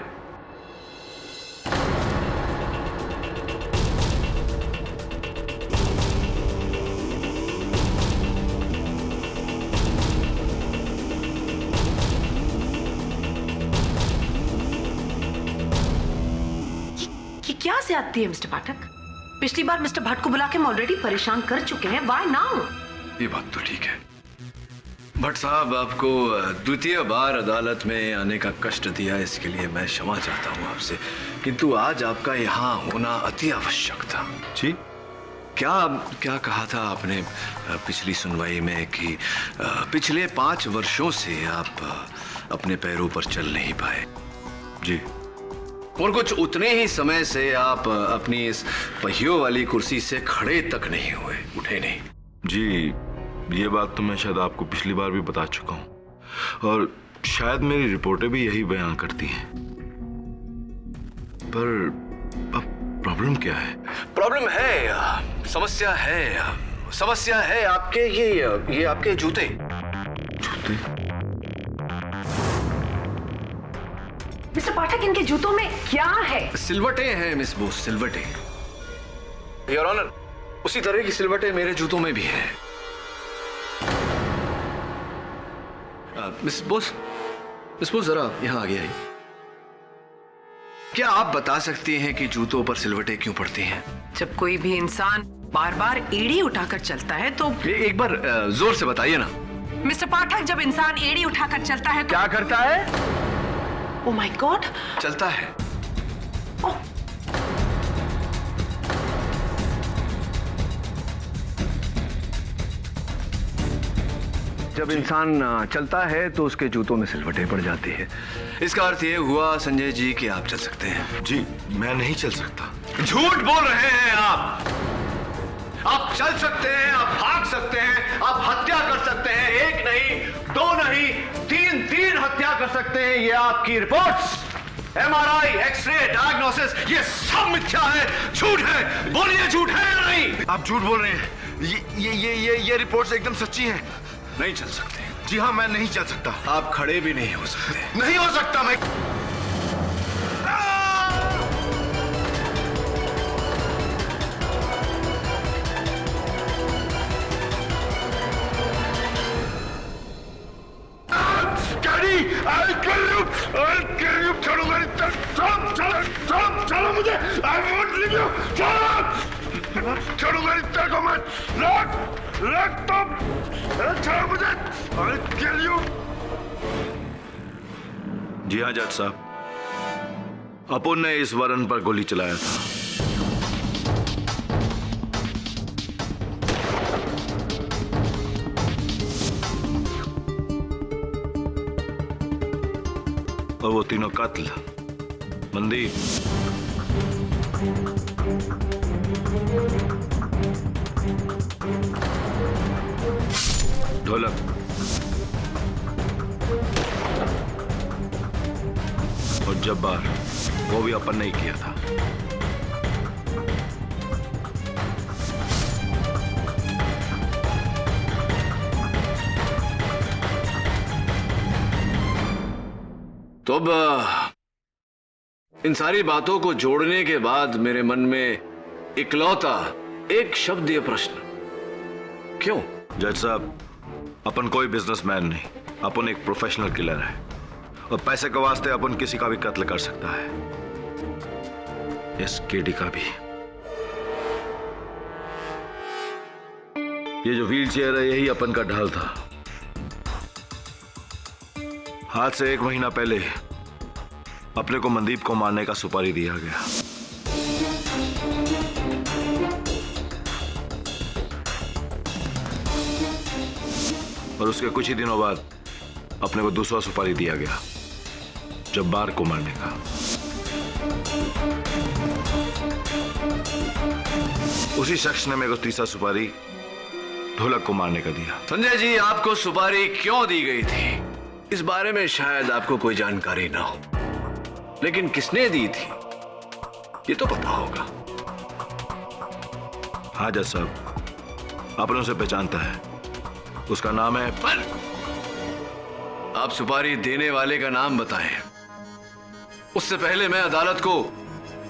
क्या ज्यादती है मिस्टर पाठक? पिछली बार मिस्टर भट्ट को बुला के हम ऑलरेडी परेशान कर चुके हैं, व्हाई नाउ? ये बात तो ठीक है भट्ट साहब, आपको द्वितीय बार अदालत में आने का कष्ट दिया, इसके लिए मैं क्षमा चाहता हूं आपसे, किंतु आज आपका यहाँ होना अति आवश्यक था। जी क्या कहा था आपने पिछली सुनवाई में कि पिछले 5 वर्षों से आप अपने पैरों पर चल नहीं पाए। जी, और कुछ उतने ही समय से आप अपनी इस पहियों वाली कुर्सी से खड़े तक नहीं हुए, उठे नहीं। जी, ये बात तो मैं शायद आपको पिछली बार भी बता चुका हूं और शायद मेरी रिपोर्टें भी यही बयान करती हैं। पर अब प्रॉब्लम क्या है? प्रॉब्लम है, समस्या है आपके ये आपके जूते। मिस्टर पाठक, इनके जूतों में क्या है? सिलवटें हैं मिस बोस, सिलवटें। योर ऑनर, उसी तरह की सिलवटें मेरे जूतों में भी है। मिस बोस जरा यहां आगे आइए। क्या आप बता सकती हैं कि जूतों पर सिलवटें क्यों पड़ती हैं? जब कोई भी इंसान बार बार एड़ी उठाकर चलता है तो एक बार जोर से बताइए ना। मिस्टर पाठक, जब इंसान एड़ी उठाकर चलता है तो क्या करता है? ओह माय गॉड, चलता है। जब इंसान चलता है तो उसके जूतों में सिलवटें पड़ जाती है। इसका अर्थ ये हुआ संजय जी कि आप चल सकते हैं। जी, मैं नहीं चल सकता। झूठ बोल रहे हैं आप। आप चल सकते हैं, आप भाग सकते हैं, आप हत्या कर सकते हैं, एक नहीं, दो नहीं, तीन हत्या कर सकते हैं। ये आपकी रिपोर्ट्स, MRI, एक्सरे, डायग्नोसिस, ये सब मिथ्या है, झूठ है। बोलिए, झूठ है या नहीं? आप झूठ बोल रहे हैं। ये रिपोर्ट्स एकदम सच्ची हैं। नहीं चल सकते। जी हाँ, मैं नहीं चल सकता। आप खड़े भी नहीं हो सकते। नहीं हो सकता मैं। छोड़ूंगा नहीं। चलो मुझे। I won't leave you. छोड़ूंगा नहीं तेरे को मैं। लग तुम। छोड़ मुझे। I'll kill you. जी हाँ जज साहब, अपुन ने इस वरन पर गोली चलाया था। और वो तीनों कत्ल मनदीप, ढोलक और जब्बार, वो भी अपन ने ही किया था। तो अब इन सारी बातों को जोड़ने के बाद मेरे मन में इकलौता एक शब्द या प्रश्न, क्यों? जज साहब, अपन कोई बिजनेसमैन नहीं, अपन एक प्रोफेशनल किलर है और पैसे के वास्ते अपन किसी का भी कत्ल कर सकता है, इस केडी का भी। ये जो व्हील चेयर है यही अपन का ढाल था। आज से 1 महीना पहले अपने को मनदीप को मारने का सुपारी दिया गया। और उसके कुछ ही दिनों बाद अपने को दूसरा सुपारी दिया गया, जब्बार को मारने का। उसी शख्स ने मेरे को तीसरा सुपारी ढोलक को मारने का दिया। संजय जी, आपको सुपारी क्यों दी गई थी इस बारे में शायद आपको कोई जानकारी ना हो, लेकिन किसने दी थी ये तो पता होगा। हाँ जज साहब, आपने उसे पहचानता है, उसका नाम है। आप सुपारी देने वाले का नाम बताएं, उससे पहले मैं अदालत को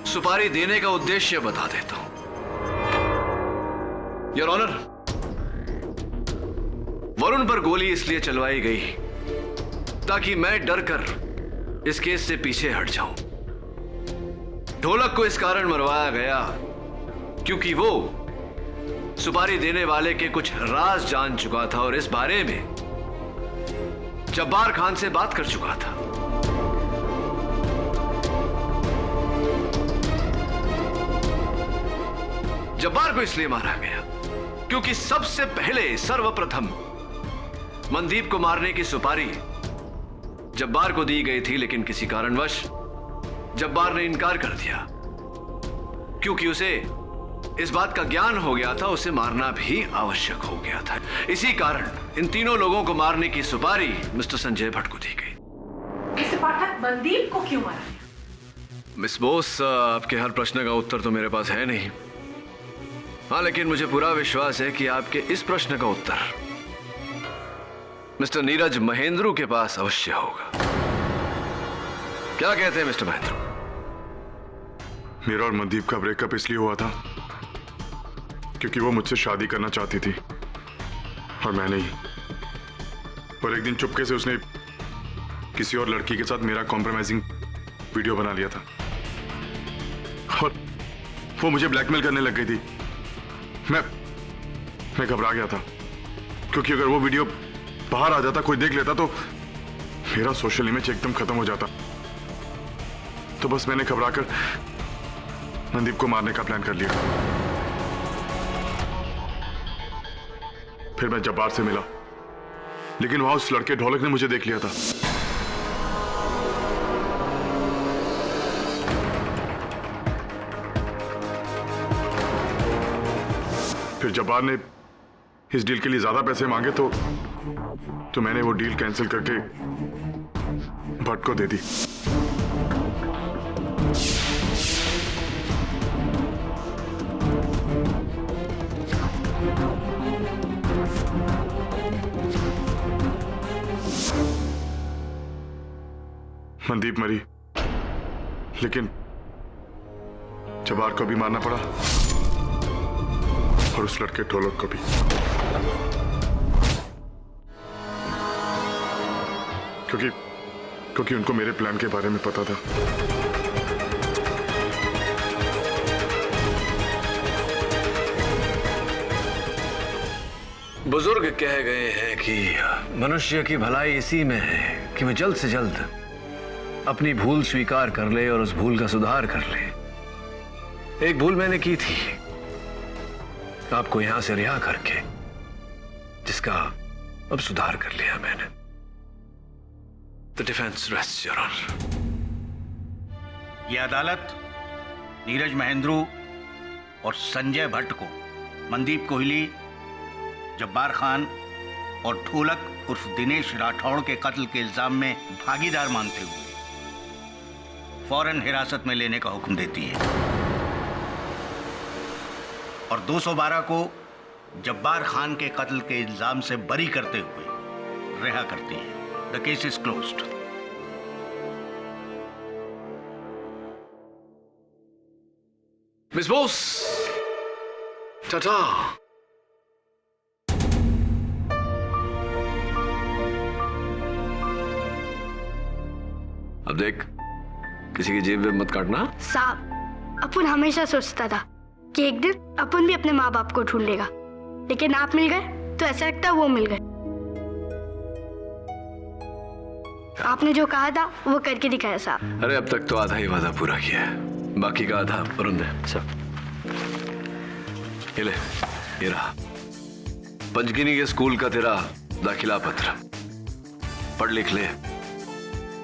सुपारी देने का उद्देश्य बता देता हूं। योर ऑनर, वरुण पर गोली इसलिए चलवाई गई ताकि मैं डरकर इस केस से पीछे हट जाऊं। ढोलक को इस कारण मरवाया गया क्योंकि वो सुपारी देने वाले के कुछ राज जान चुका था और इस बारे में जब्बार खान से बात कर चुका था। जब्बार को इसलिए मारा गया क्योंकि सबसे पहले सर्वप्रथम मनदीप को मारने की सुपारी जब्बार को दी गई थी, लेकिन किसी कारणवश जब्बार ने इनकार कर दिया, क्योंकि उसे इस बात का ज्ञान हो गया था उसे मारना भी आवश्यक हो गया था। इसी कारण इन तीनों लोगों को मारने की सुपारी मिस्टर संजय भट्ट को दी गई। मिस्टर पाठक, मनदीप को क्यों मारा? मिस बोस, आपके हर प्रश्न का उत्तर तो मेरे पास है नहीं। हाँ, लेकिन मुझे पूरा विश्वास है कि आपके इस प्रश्न का उत्तर मिस्टर नीरज महेंद्रू के पास अवश्य होगा। क्या कहते हैं मिस्टर महेंद्रू? मेरा और मनदीप का ब्रेकअप इसलिए हुआ था क्योंकि वो मुझसे शादी करना चाहती थी और मैं नहीं। और एक दिन चुपके से उसने किसी और लड़की के साथ मेरा कॉम्प्रोमाइजिंग वीडियो बना लिया था और वो मुझे ब्लैकमेल करने लग गई थी। मैं घबरा गया था क्योंकि अगर वो वीडियो बाहर आ जाता, कोई देख लेता तो मेरा सोशल इमेज एकदम खत्म हो जाता। तो बस मैंने घबराकर मनदीप को मारने का प्लान कर लिया। फिर मैं जब्बार से मिला, लेकिन वहां उस लड़के ढोलक ने मुझे देख लिया था। फिर जब्बार ने इस डील के लिए ज्यादा पैसे मांगे तो मैंने वो डील कैंसिल करके भट्ट को दे दी। मनदीप मरी, लेकिन जब्बार को भी मारना पड़ा और उस लड़के ढोलक को भी। क्योंकि उनको मेरे प्लान के बारे में पता था। बुजुर्ग कह गए हैं कि मनुष्य की भलाई इसी में है कि वह जल्द से जल्द अपनी भूल स्वीकार कर ले और उस भूल का सुधार कर ले। एक भूल मैंने की थी, आपको यहां से रिहा करके, जिसका अब सुधार कर लिया मैंने। The defense rests, Your Honor. यह अदालत नीरज महेंद्रू और संजय भट्ट को मनदीप कोहली, जब्बार खान और ढोलक उर्फ दिनेश राठौड़ के कत्ल के इल्जाम में भागीदार मानते हुए फौरन हिरासत में लेने का हुक्म देती है और 212 को जब्बार खान के कत्ल के इल्जाम से बरी करते हुए रिहा करती है। The case is closed. Miss Bose, ta-ta. अब देख, किसी की जेब मत काटना। साहब, अपन हमेशा सोचता था कि एक दिन अपन भी अपने माँ बाप को ढूंढ लेगा, लेकिन आप मिल गए तो ऐसा लगता है वो मिल गए। आपने जो कहा था वो करके दिखाया साहब। अरे अब तक तो आधा ही वादा पूरा किया है, बाकी का आधा वरुण दे। सब ये ले, ये रहा पंचगिनी के स्कूल का तेरा दाखिला पत्र, पढ़ लिख ले,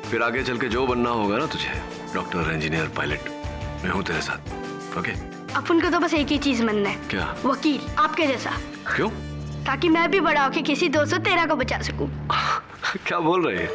फिर आगे चल के जो बनना होगा ना तुझे, डॉक्टर, इंजीनियर, पायलट, मैं हूं तेरे साथ। ओके? अपन को तो बस एक ही चीज बनना है। क्या? वकील, आपके जैसा। क्यों? ताकि मैं भी बड़ा होके किसी 213 को बचा सकूं। क्या बोल रहे हैं?